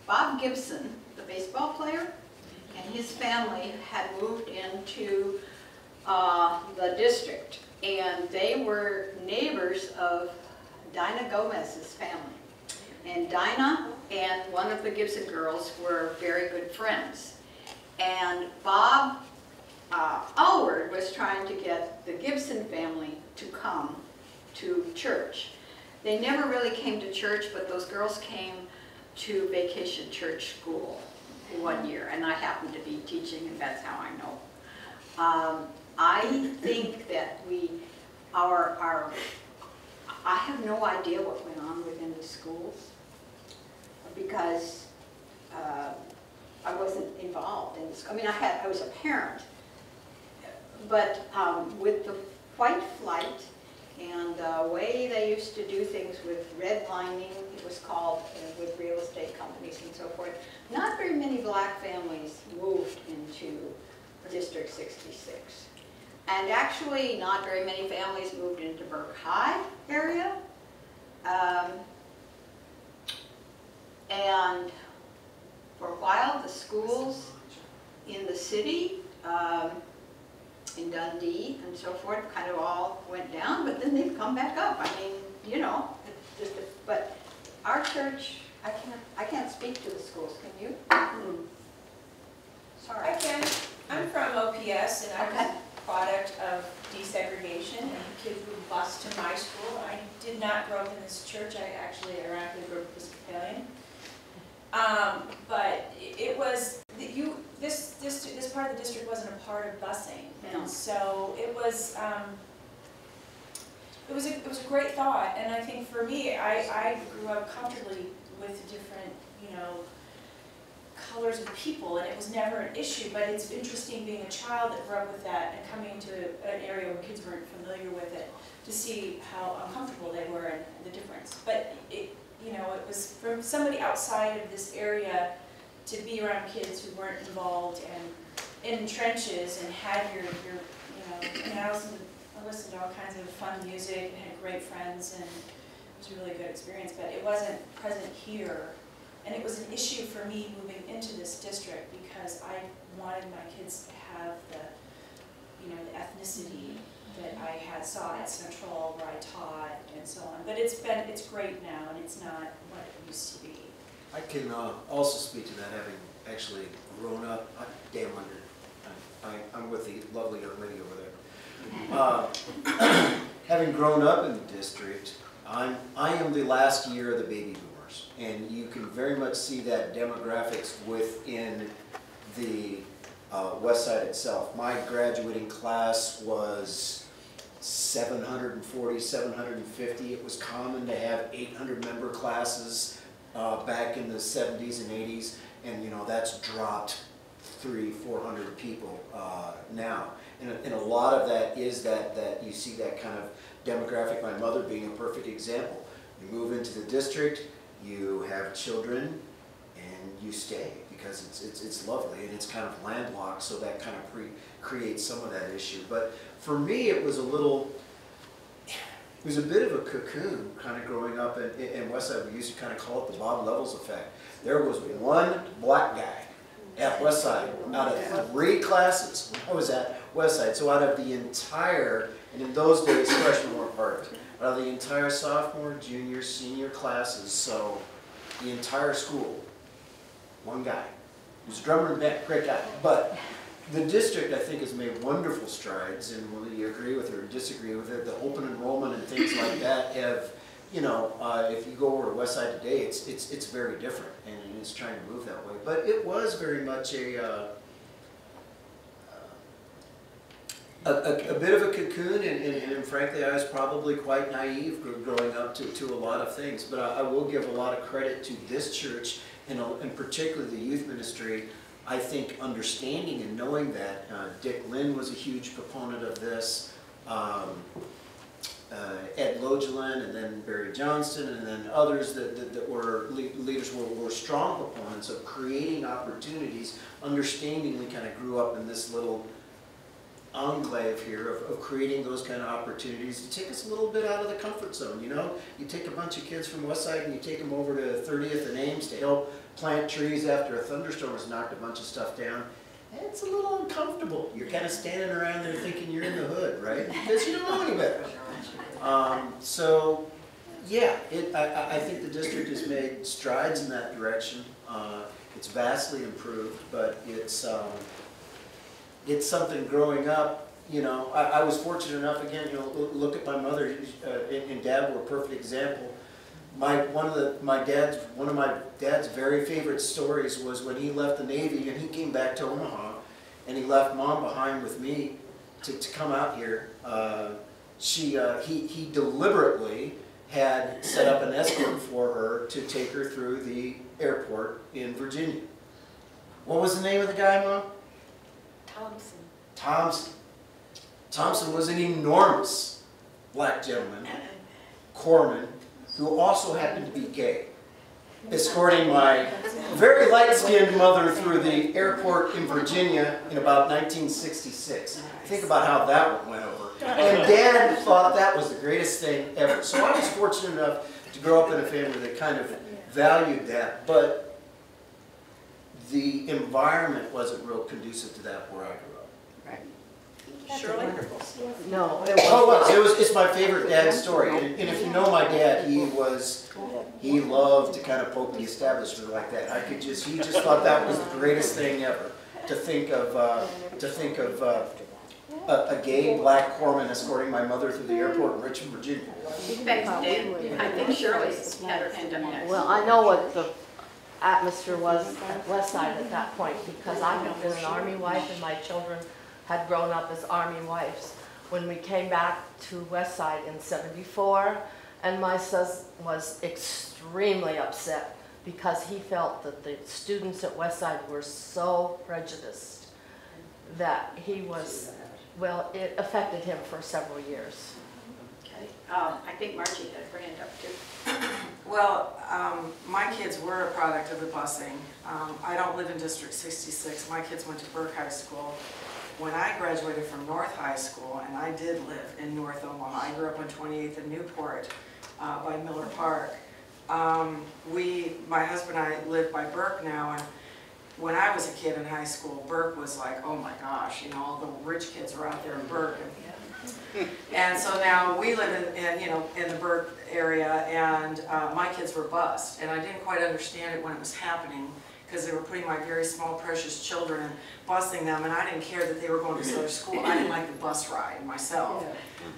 Bob Gibson, the baseball player, and his family had moved into the district, and they were neighbors of Dinah Gomez's family. And Dinah and one of the Gibson girls were very good friends. And Bob Allred was trying to get the Gibson family to come to church. They never really came to church, but those girls came to Vacation Church School one year, and I happened to be teaching, and that's how I know. I think that I have no idea what went on within the schools because I wasn't involved in this. I mean, I was a parent, but with the white flight and the way they used to do things with redlining, it was called, with real estate companies and so forth, not very many black families moved into District 66. And actually, not very many families moved into Burke High area. And for a while, the schools in the city, in Dundee and so forth, kind of all went down, but then they've come back up. I mean, you know, but our church, I can't speak to the schools, can you? Sorry. I can. I'm from OPS, and I'm a product of desegregation, and kids would bus to my school. I did not grow up in this church. I actually ironically grew up Episcopalian. But it was, this part of the district wasn't a part of busing. And so it was a great thought. And I think for me, I grew up comfortably with different, colors of people, and it was never an issue. But it's interesting being a child that grew up with that and coming into an area where kids weren't familiar with it to see how uncomfortable they were and the difference. But it was from somebody outside of this area to be around kids who weren't involved and in trenches and had your and I listened to all kinds of fun music and had great friends, and it was a really good experience, but it wasn't present here. And it was an issue for me moving into this district because I wanted my kids to have the ethnicity that I saw at Central where I taught and so on. But it's great now, and it's not what it used to be. I can also speak to that, having actually grown up. I'm with the lovely young lady over there. Having grown up in the district, I am the last year of the baby boomers, and you can very much see that demographics within the West Side itself. My graduating class was 740, 750. It was common to have 800-member classes back in the 70s and 80s, and that's dropped 300-400 people now. And a lot of that is that you see that kind of demographic. My mother being a perfect example. You move into the district, you have children, and you stay because it's lovely and it's kind of landlocked, so that kind of creates some of that issue. But for me, it was a bit of a cocoon kind of growing up in Westside. We used to kind of call it the Bob Levels effect. There was one black guy at Westside out of 3 classes. I was at Westside, so out of the entire, and in those days freshmen weren't part of it, out of the entire sophomore, junior, senior classes, so the entire school One guy. He was a drummer in the band, great guy. But the district, I think, has made wonderful strides, and whether you agree with it or disagree with it, the open enrollment and things like that have, you know, if you go over to West Side today, it's very different, and it's trying to move that way. But it was very much a bit of a cocoon, and frankly, I was probably quite naive growing up to a lot of things. But I will give a lot of credit to this church, and particularly the youth ministry. I think understanding and knowing that Dick Lynn was a huge proponent of this, Ed Logelin, and then Barry Johnston, and then others that were leaders were strong proponents of creating opportunities. Understanding, we kind of grew up in this little enclave here of creating those kind of opportunities to take us a little bit out of the comfort zone. You know, you take a bunch of kids from West Side and you take them over to 30th and Ames to help plant trees after a thunderstorm has knocked a bunch of stuff down. It's a little uncomfortable. You're kind of standing around there thinking you're in the hood, right? Because you don't know any better. So, yeah, I think the district has made strides in that direction. It's vastly improved, but it's something growing up. You know, I was fortunate enough, again, you know, look at my mother and dad were a perfect example. One of my dad's very favorite stories was when he left the Navy and he came back to Omaha, and he left Mom behind with me to come out here. He deliberately had set up an escort for her to take her through the airport in Virginia. What was the name of the guy, Mom? Thompson. Thompson. Thompson was an enormous black gentleman, corpsman, who also happened to be gay, escorting my very light-skinned mother through the airport in Virginia in about 1966. Think about how that one went over. And Dad thought that was the greatest thing ever. So I was fortunate enough to grow up in a family that kind of valued that, but the environment wasn't real conducive to that where I grew up. Right. Shirley? No, It's my favorite dad story. And if you know my dad, he loved to kind of poke the establishment like that. He just thought that was the greatest thing ever. To think of a gay black corpsman escorting my mother through the airport in Richmond, Virginia. Thanks, Dan. I think Shirley's had her hand up next. Well, I know what the atmosphere was at West Side at that point, because I had been an Army wife and my children had grown up as Army wives. When we came back to West Side in '74, and my son was extremely upset because he felt that the students at West Side were so prejudiced that he was, well, it affected him for several years. Okay. I think Margie had her hand up too. Well, my kids were a product of the busing. I don't live in District 66. My kids went to Burke High School. When I graduated from North High School, and I did live in North Omaha, I grew up on 28th and Newport by Miller Park. My husband and I live by Burke now, and when I was a kid in high school, Burke was like, oh my gosh, you know, all the rich kids were out there in Burke. And so now we live in the Burke area, and my kids were bused, and I didn't quite understand it when it was happening, because they were putting my very small, precious children and busing them, and I didn't care that they were going to this other school. I didn't like the bus ride myself.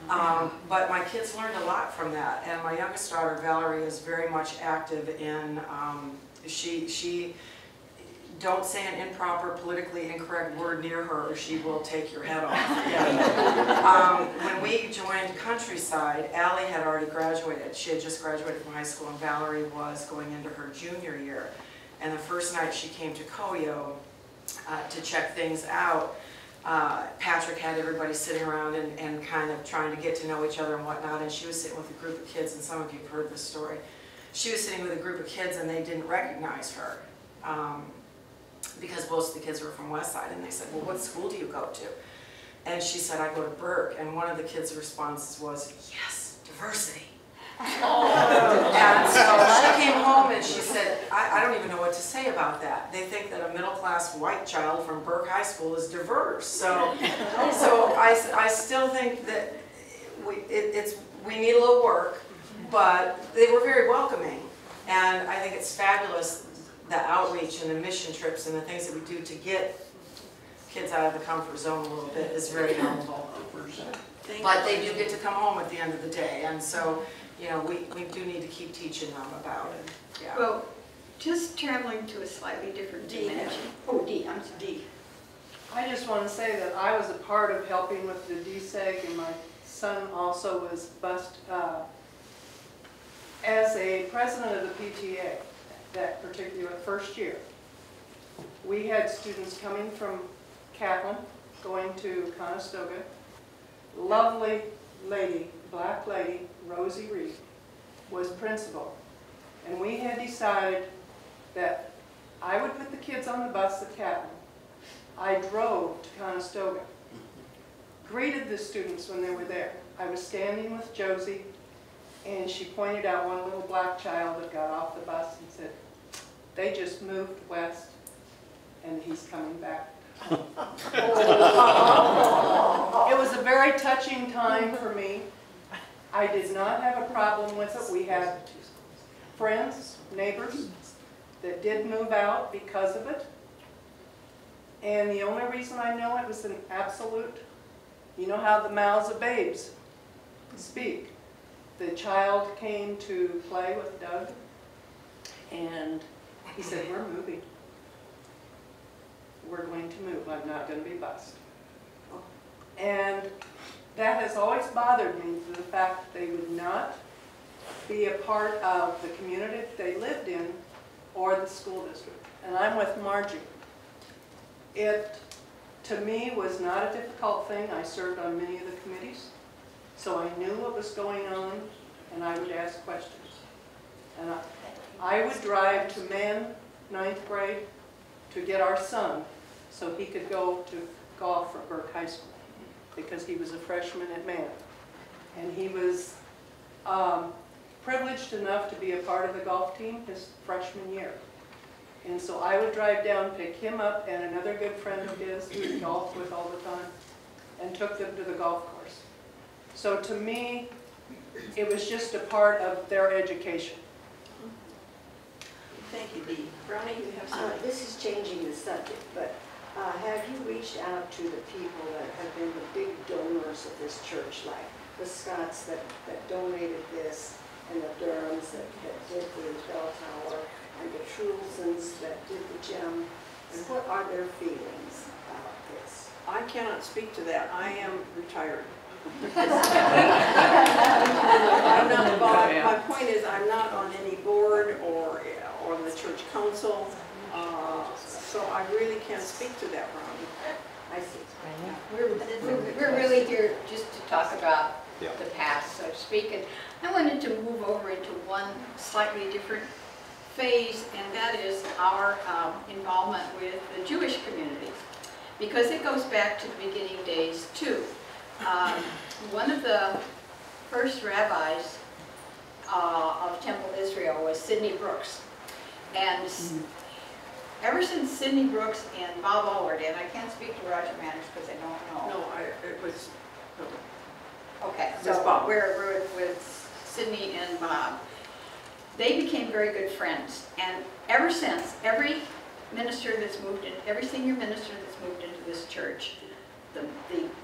But my kids learned a lot from that, and my youngest daughter, Valerie, is very much active in, she don't say an improper, politically incorrect word near her or she will take your head off. When we joined Countryside, Allie had already graduated. She had just graduated from high school, and Valerie was going into her junior year. And the first night she came to Coyo to check things out, Patrick had everybody sitting around and kind of trying to get to know each other and whatnot, and she was sitting with a group of kids, and some of you have heard this story. She was sitting with a group of kids and they didn't recognize her. Because most of the kids were from West Side, and they said, well, what school do you go to? And she said, I go to Burke. And one of the kids' responses was, yes, diversity. And so she came home and she said, I don't even know what to say about that. They think that a middle-class white child from Burke High School is diverse. So I still think that we need a little work, but they were very welcoming. And I think it's fabulous the outreach and the mission trips and the things that we do to get kids out of the comfort zone a little bit is very helpful. But they do get to come home at the end of the day, and so, you know, we do need to keep teaching them about it. Yeah. Well, just traveling to a slightly different dimension. Oh, D, I'm sorry. D. I just want to say that I was a part of helping with the DSEG, and my son also was bused as a president of the PTA that particular first year. We had students coming from Catlin, going to Conestoga. Lovely lady, black lady, Rosie Reed, was principal. And we had decided that I would put the kids on the bus at Catlin. I drove to Conestoga, greeted the students when they were there. I was standing with Josie, and she pointed out one little black child that got off the bus and said, "They just moved west, and he's coming back." It was a very touching time for me. I did not have a problem with it. We had friends, neighbors that did move out because of it. And the only reason I know it was an absolute, you know how the mouths of babes speak. The child came to play with Doug, and he said, "We're moving. We're going to move. I'm not going to be bused." And that has always bothered me, the fact that they would not be a part of the community they lived in or the school district. And I'm with Margie. It, to me, was not a difficult thing. I served on many of the committees, so I knew what was going on, and I would ask questions. And I would drive to Mann, 9th grade, to get our son so he could go to golf at Burke High School, because he was a freshman at Mann. And he was privileged enough to be a part of the golf team his freshman year. And so I would drive down, pick him up and another good friend of his who he golfed with all the time, and took them to the golf course. So to me, it was just a part of their education. Thank you, Dee. Brownie, you have something? This is changing the subject, but have you reached out to the people that have been the big donors of this church, like the Scotts that donated this, and the Durhams that did the bell tower, and the Trulsons that did the gym, and what are their feelings about this? I cannot speak to that. I am retired. I'm not involved. My point is, I'm not on any board or on the church council, so I really can't speak to that, Ronnie. I see. We're really here just to talk about the past, so to speak. And I wanted to move over into one slightly different phase, and that is our involvement with the Jewish community, because it goes back to the beginning days too. One of the first rabbis of Temple Israel was Sidney Brooks, and ever since Sidney Brooks and Bob Allward, and I can't speak to Roger Manners because I don't know. No, it was. Okay, Yes, so Bob. we're with Sidney and Bob. They became very good friends, and ever since, every minister that's moved in, every senior minister that's moved into this church, the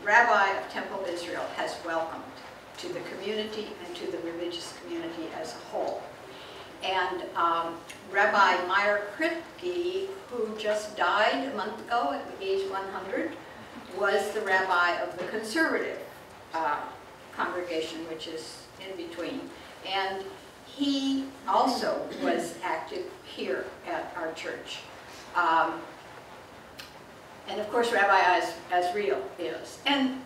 rabbi of Temple Israel has welcomed to the community and to the religious community as a whole. And Rabbi Meyer Kripke, who just died a month ago at the age 100, was the rabbi of the conservative congregation, which is in between. And he also was active here at our church. And of course, Rabbi Azriel is. And,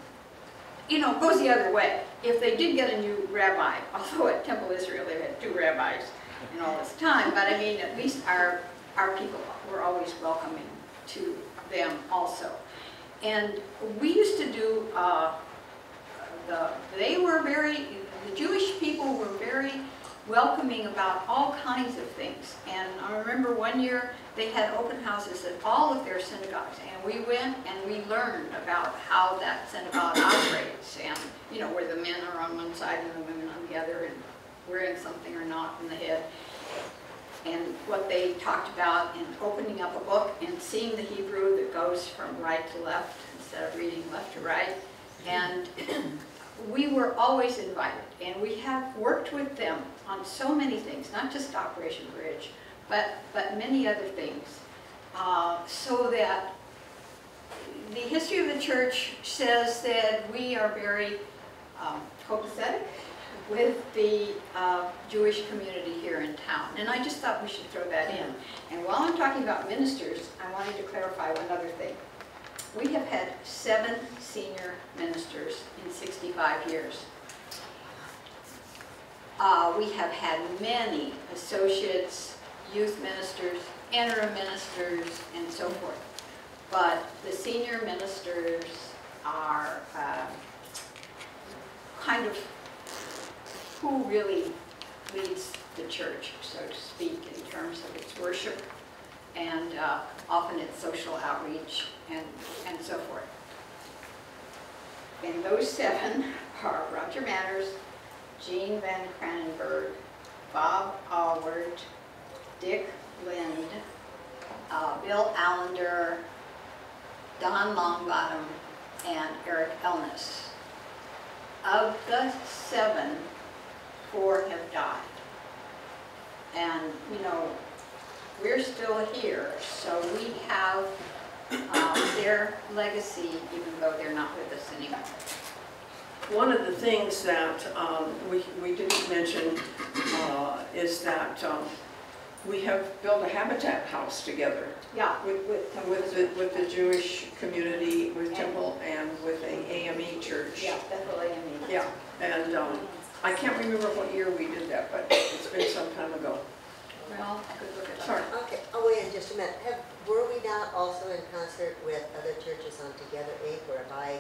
you know, it goes the other way. If they did get a new rabbi, although at Temple Israel they had 2 rabbis in all this time, but I mean, at least our people were always welcoming to them also. And we used to do, the Jewish people were very welcoming about all kinds of things. And I remember one year they had open houses at all of their synagogues, and we went and we learned about how that synagogue operates, and you know, where the men are on one side and the women on the other, and wearing something or not in the head. and what they talked about in opening up a book and seeing the Hebrew that goes from right to left instead of reading left to right. And we were always invited, and we have worked with them on so many things, not just Operation Bridge, but many other things, so that the history of the church says that we are very copacetic with the Jewish community here in town. And I just thought we should throw that in. And while I'm talking about ministers, I wanted to clarify one other thing. We have had 7 senior ministers in 65 years. We have had many associates, youth ministers, interim ministers, and so forth. But the senior ministers are kind of who really leads the church, so to speak, in terms of its worship and often its social outreach and so forth. And those 7 are Roger Manners, Jean Van Cranenburg, Bob Allward, Dick Lind, Bill Allender, Don Longbottom, and Eric Elness. Of the 7, 4 have died. And, you know, we're still here, so we have their legacy, even though they're not with us anymore. One of the things that we didn't mention is that we have built a Habitat house together. Yeah, with the Jewish community, with Temple, and with the AME church. Yeah, Bethel AME. Yeah, and I can't remember what year we did that, but it's been some time ago. Well, I could look at that. Sorry. Okay, oh wait just a minute. Were we not also in concert with other churches on Together 8, whereby?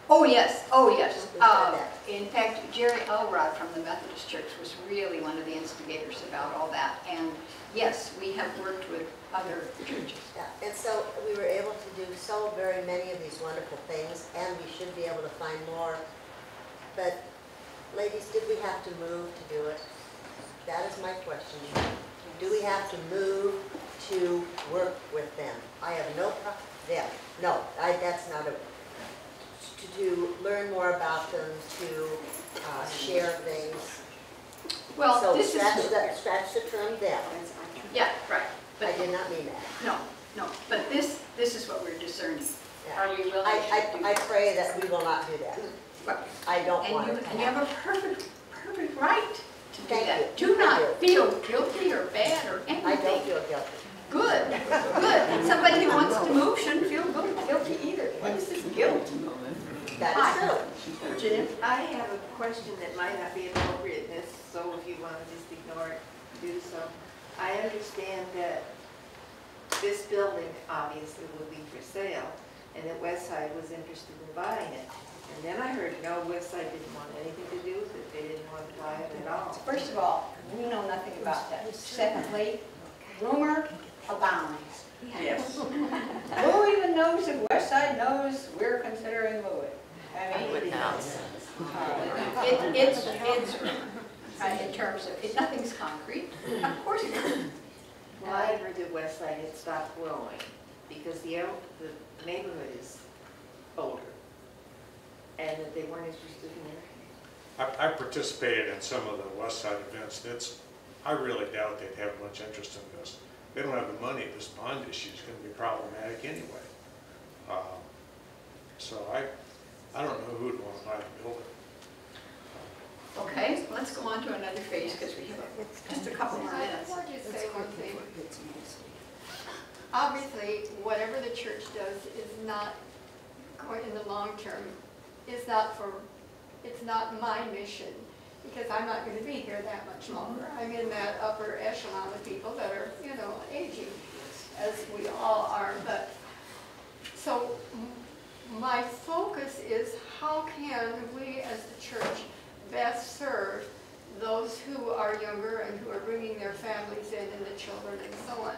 Oh, yes, oh, yes. Who said that? In fact, Jerry Elrod from the Methodist Church was really one of the instigators about all that. And yes, we have worked with other churches. Yeah, and so we were able to do so very many of these wonderful things, and we should be able to find more. But ladies, did we have to move to do it? That is my question. Do we have to move to work with them? I have no problem. Yeah, no, that's not a. To learn more about them, to share things. Well, so this scratch the term them. Yeah, right. But I did not mean that. No. But this is what we're discerning. Yeah. Are we willing to do I pray that we will not do that. But, I don't want it. And you have a perfect right to do Thank that. you. Do not feel guilty or bad or anything. I don't feel guilty. Good, good. And somebody who wants to move shouldn't feel guilty either. What is this guilt? That is true. Virginia? I have a question that might not be appropriateness, so if you want to just ignore it, do so. I understand that this building obviously will be for sale, and that Westside was interested in buying it. And then I heard, no, Westside didn't want anything to do with it. They didn't want to buy it at all. First of all, we know nothing about that. Secondly, rumor abounds. Yes. Who even knows if Westside knows we're considering moving? I mean, it's in terms of, nothing's concrete. Of course it isn't. Well, I heard that Westside had stopped growing because the neighborhood is older and that they weren't interested in it. I participated in some of the West Side events. I really doubt they'd have much interest in this. They don't have the money. This bond issue is going to be problematic anyway. So I don't know who would want to buy the building. Okay, let's go on to another phase because we have just a couple more minutes. I want to say one thing. Obviously, whatever the church does is not going in the long term, it's not my mission, because I'm not going to be here that much longer. I'm in that upper echelon of people that are, aging, as we all are. But so my focus is how can we as the church best serve those who are younger and who are bringing their families in and the children and so on.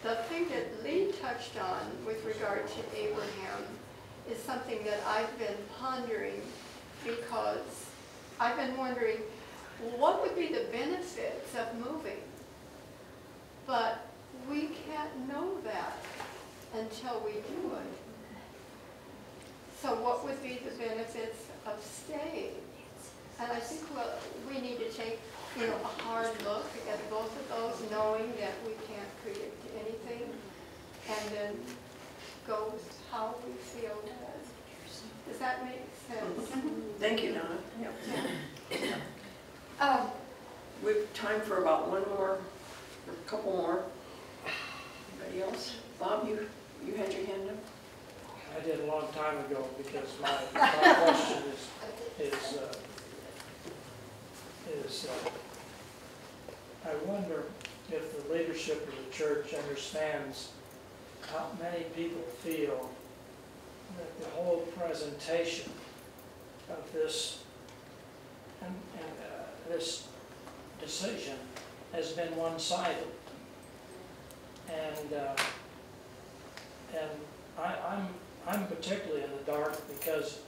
The thing that Lee touched on with regard to Abraham is something that I've been pondering, because I've been wondering, what would be the benefits of moving? But we can't know that until we do it. So what would be the benefits of staying? And I think we need to take, a hard look at both of those, knowing that we can't predict anything, and then go with how we feel. Does that make sense? Thank you, Donna. Um, We have time for about one more, or a couple more. Anybody else? Bob, you had your hand up? I did a long time ago, because my question is I wonder if the leadership of the church understands how many people feel that the whole presentation of this this decision has been one-sided, and I'm particularly in the dark because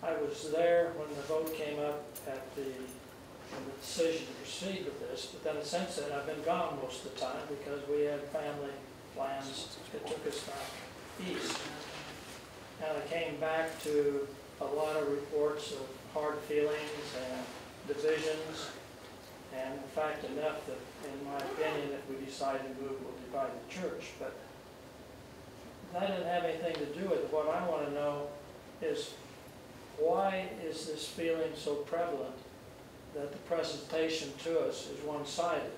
I was there when the vote came up at the decision to proceed with this, but then since then I've been gone most of the time because we had family plans that took us back east. And I came back to a lot of reports of hard feelings and divisions, and in fact enough that, in my opinion, if we decide to move, we'll divide the church. But that didn't have anything to do with it. What I want to know is, why is this feeling so prevalent that the presentation to us is one-sided?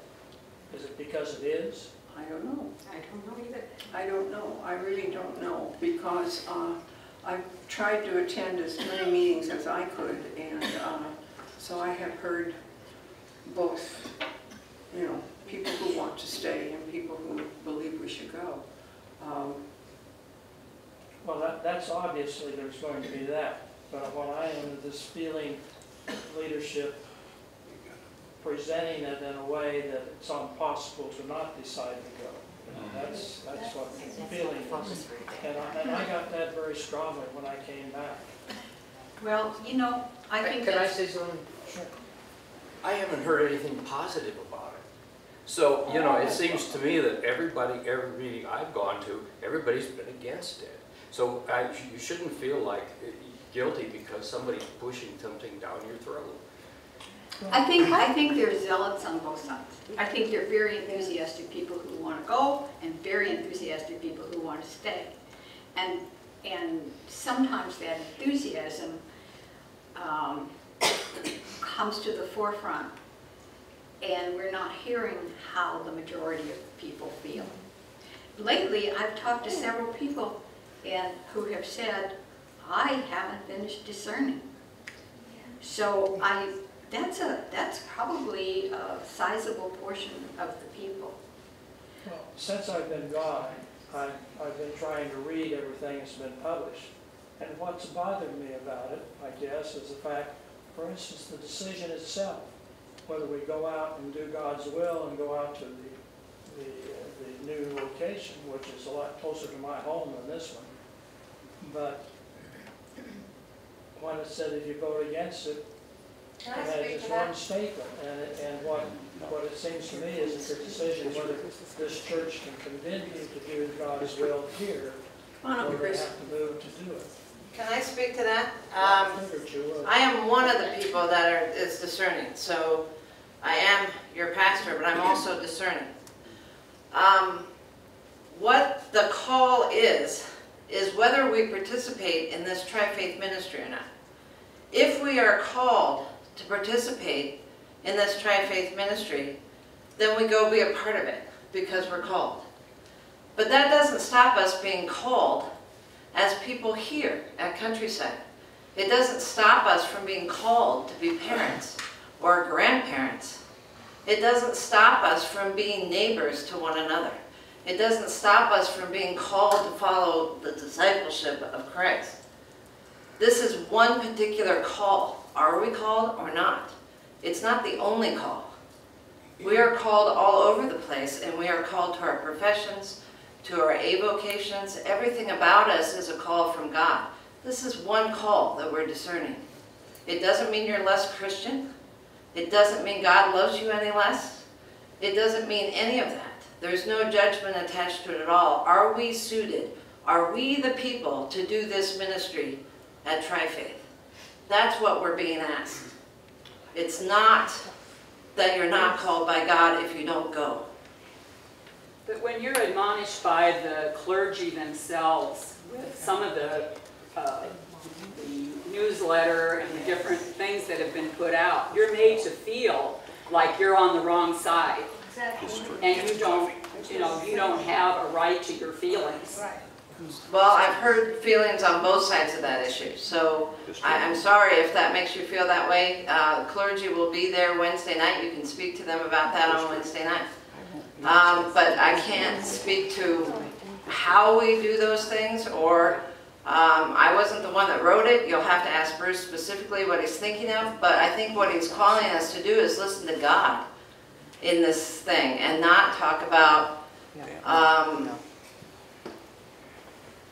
Is it because it is? I don't know. I don't know either. I don't know. I really don't know, because I've tried to attend as many meetings as I could, and so I have heard both, people who want to stay and people who believe we should go. Well, that's obviously there's going to be that. But what I am is this feeling, leadership presenting it in a way that it's impossible to not decide to go. That's what the feeling is. And I got that very strongly when I came back. Well, I think Can I say something? Sure. I haven't heard anything positive about it. So, it seems to me that every meeting I've gone to, everybody's been against it. So you shouldn't feel like guilty because somebody's pushing something down your throat. I think there's zealots on both sides. I think there are very enthusiastic people who want to go and very enthusiastic people who want to stay. And sometimes that enthusiasm comes to the forefront, and we're not hearing how the majority of people feel. Lately, I've talked to several people who have said, I haven't finished discerning. So that's probably a sizable portion of the people. Well, since I've been gone, I've been trying to read everything that's been published. And what's bothered me about it, I guess, is the fact, for instance, the decision itself, whether we go out and do God's will and go out to the new location, which is a lot closer to my home than this one. But when it said if you vote against it, it has just one statement, and what it seems to me is it's a decision whether this church can continue to do God's will here, or they have to move to do it. Can I speak to that? I am one of the people that is discerning, so I am your pastor, but I'm also discerning. What the call is whether we participate in this tri-faith ministry or not. If we are called to participate in this tri-faith ministry, then we go be a part of it because we're called. But that doesn't stop us being called as people here at Countryside. It doesn't stop us from being called to be parents or grandparents. It doesn't stop us from being neighbors to one another. It doesn't stop us from being called to follow the discipleship of Christ. This is one particular call. Are we called or not? It's not the only call. We are called all over the place, and we are called to our professions, to our avocations. Everything about us is a call from God. This is one call that we're discerning. It doesn't mean you're less Christian. It doesn't mean God loves you any less. It doesn't mean any of that. There's no judgment attached to it at all. Are we suited? Are we the people to do this ministry at Tri-Faith? That's what we're being asked. It's not that you're not called by God if you don't go. But when you're admonished by the clergy themselves with some of the newsletter and the different things that have been put out, you're made to feel like you're on the wrong side. And you don't have a right to your feelings. Well, I've heard feelings on both sides of that issue, so I'm sorry if that makes you feel that way. Clergy will be there Wednesday night. You can speak to them about that on Wednesday night. But I can't speak to how we do those things, or I wasn't the one that wrote it. You'll have to ask Bruce specifically what he's thinking of, but I think what he's calling us to do is listen to God in this thing and not talk about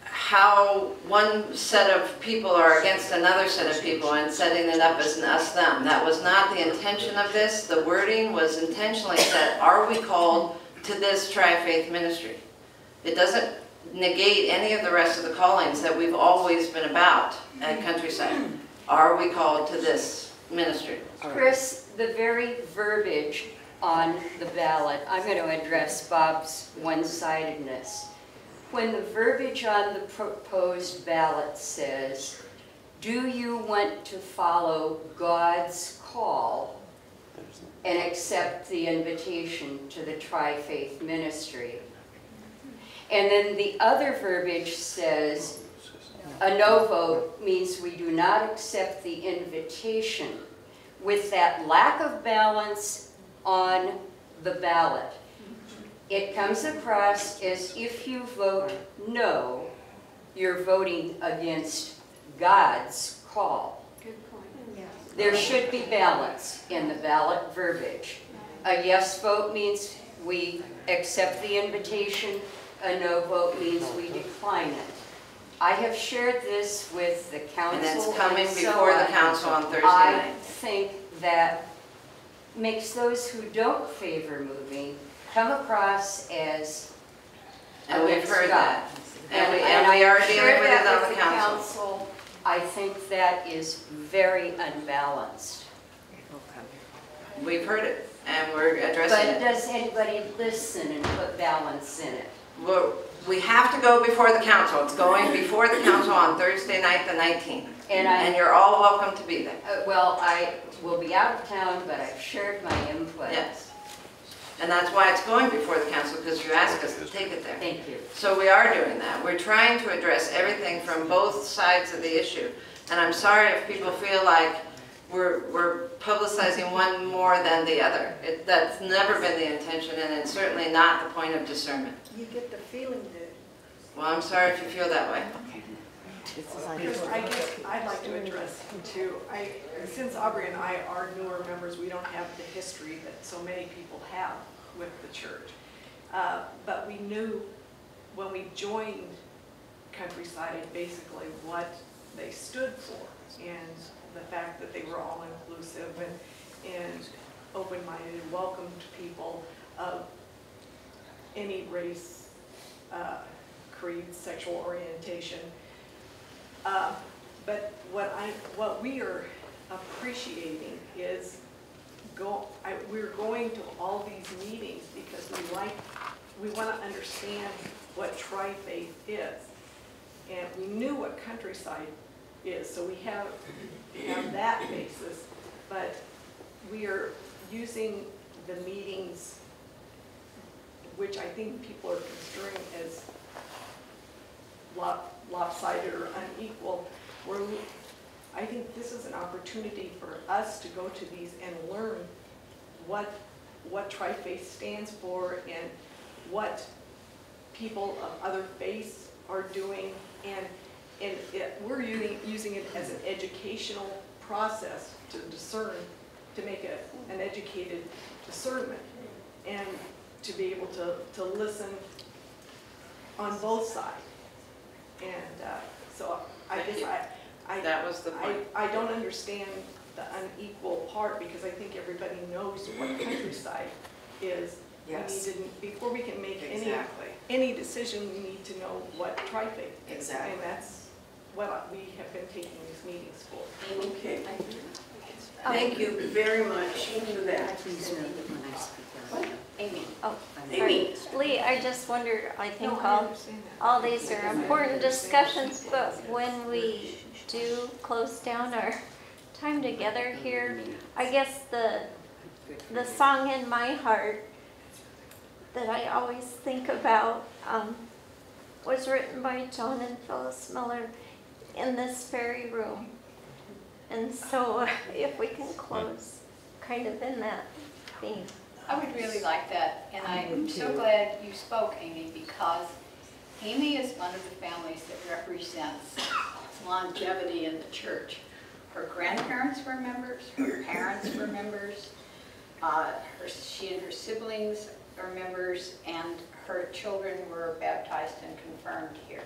how one set of people are against another set of people and setting it up as an us-them. That was not the intention of this. The wording was intentionally set, are we called to this Tri-Faith ministry? It doesn't negate any of the rest of the callings that we've always been about at Countryside. Are we called to this ministry? Chris, the very verbiage on the ballot, I'm going to address Bob's one-sidedness. When the verbiage on the proposed ballot says, do you want to follow God's call and accept the invitation to the Tri-Faith ministry? And then the other verbiage says, a no vote means we do not accept the invitation, with that lack of balance on the ballot. It comes across as if you vote no, you're voting against God's call. Good point. There should be balance in the ballot verbiage. A yes vote means we accept the invitation. A no vote means we decline it. I have shared this with the council. And it's coming before the council on Thursday night. I think that makes those who don't favor moving come across as and we've heard that. And we I are dealing with it on with the council. I think that is very unbalanced. We've heard it, and we're addressing it. But does anybody listen and put balance in it? Well, we have to go before the council. It's going before the council on Thursday night, the 19th. And you're all welcome to be there. Well, I will be out of town, but I've shared my input. Yes. And that's why it's going before the council, because you asked us to take it there. Thank you. So we are doing that. We're trying to address everything from both sides of the issue. And I'm sorry if people feel like we're publicizing one more than the other. That's never been the intention, and it's certainly not the point of discernment. You get the feeling that... Well, I'm sorry if you feel that way. I guess I'd like to address too. Since Aubrey and I are newer members, we don't have the history that so many people have with the church. But we knew when we joined Countryside basically what they stood for, and the fact that they were all inclusive and open-minded and welcomed people of any race, creed, sexual orientation. But what we are appreciating is we're going to all these meetings because we want to understand what Tri-Faith is, and we knew what Countryside is, so we have that basis. But we are using the meetings, which I think people are construing as lopsided or unequal, where I think this is an opportunity for us to go to these and learn what Tri-Faith stands for and what people of other faiths are doing, and we're using it as an educational process to discern, to make an educated discernment, and to be able to listen on both sides. And so I guess That was the point. I don't understand the unequal part, because I think everybody knows what countryside is. Yes. We need to, before we can make Exactly. any decision, we need to know what tri-faith is. Exactly. And that's what we have been taking these meetings for. Okay. Thank you very much for that. Amy. Oh, Amy. Lee, I just wonder, I think No, I understand that. all these are important discussions, but when we do close down our time together here, I guess the song in my heart that I always think about was written by John and Phyllis Miller in this very room. And so if we can close kind of in that theme. I would really like that, and I'm so glad you spoke, Amy, because Amy is one of the families that represents longevity in the church. Her grandparents were members, her parents were members, she and her siblings are members, and her children were baptized and confirmed here.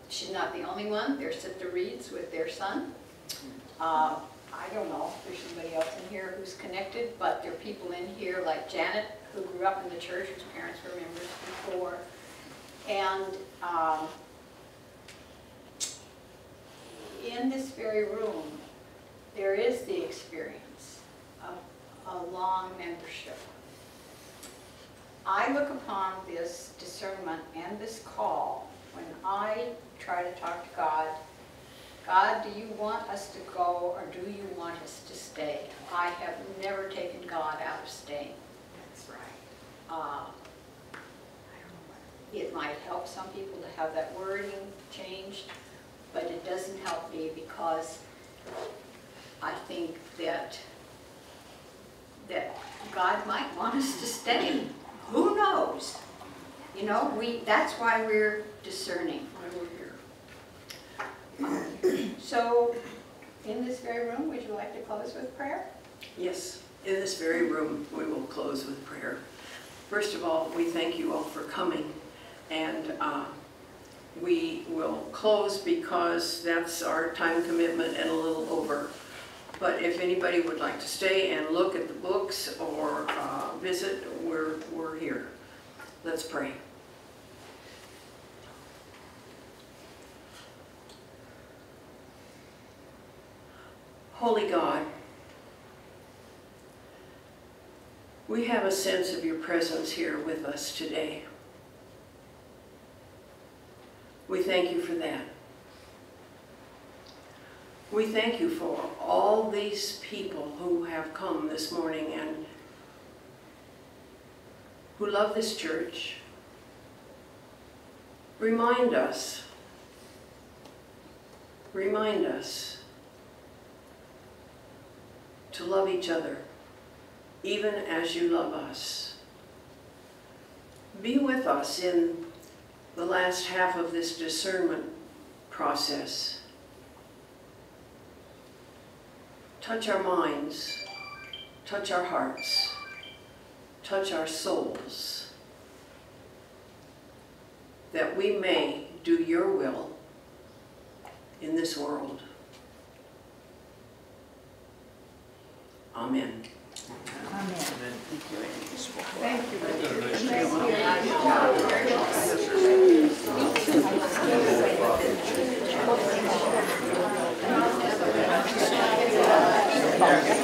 She's not the only one. There's the Reeds with their son. I don't know if there's somebody else in here who's connected, but there are people in here like Janet, who grew up in the church, whose parents were members before. And in this very room, there is the experience of a long membership. I look upon this discernment and this call when I try to talk to God. God, do you want us to go, or do you want us to stay? I have never taken God out of staying. That's right. It might help some people to have that wording changed, but it doesn't help me, because I think that God might want us to stay. Who knows? You know, that's why we're discerning when we're here. So, in this very room, would you like to close with prayer? Yes, in this very room, we will close with prayer. First of all, we thank you all for coming, and we will close because that's our time commitment and a little over. But if anybody would like to stay and look at the books or visit, we're here. Let's pray. Holy God, we have a sense of your presence here with us today. We thank you for that. We thank you for all these people who have come this morning and who love this church. Remind us to love each other, even as you love us. Be with us in the last half of this discernment process. Touch our minds, touch our hearts, touch our souls, that we may do your will in this world. Amen. Amen. Thank you. Thank you.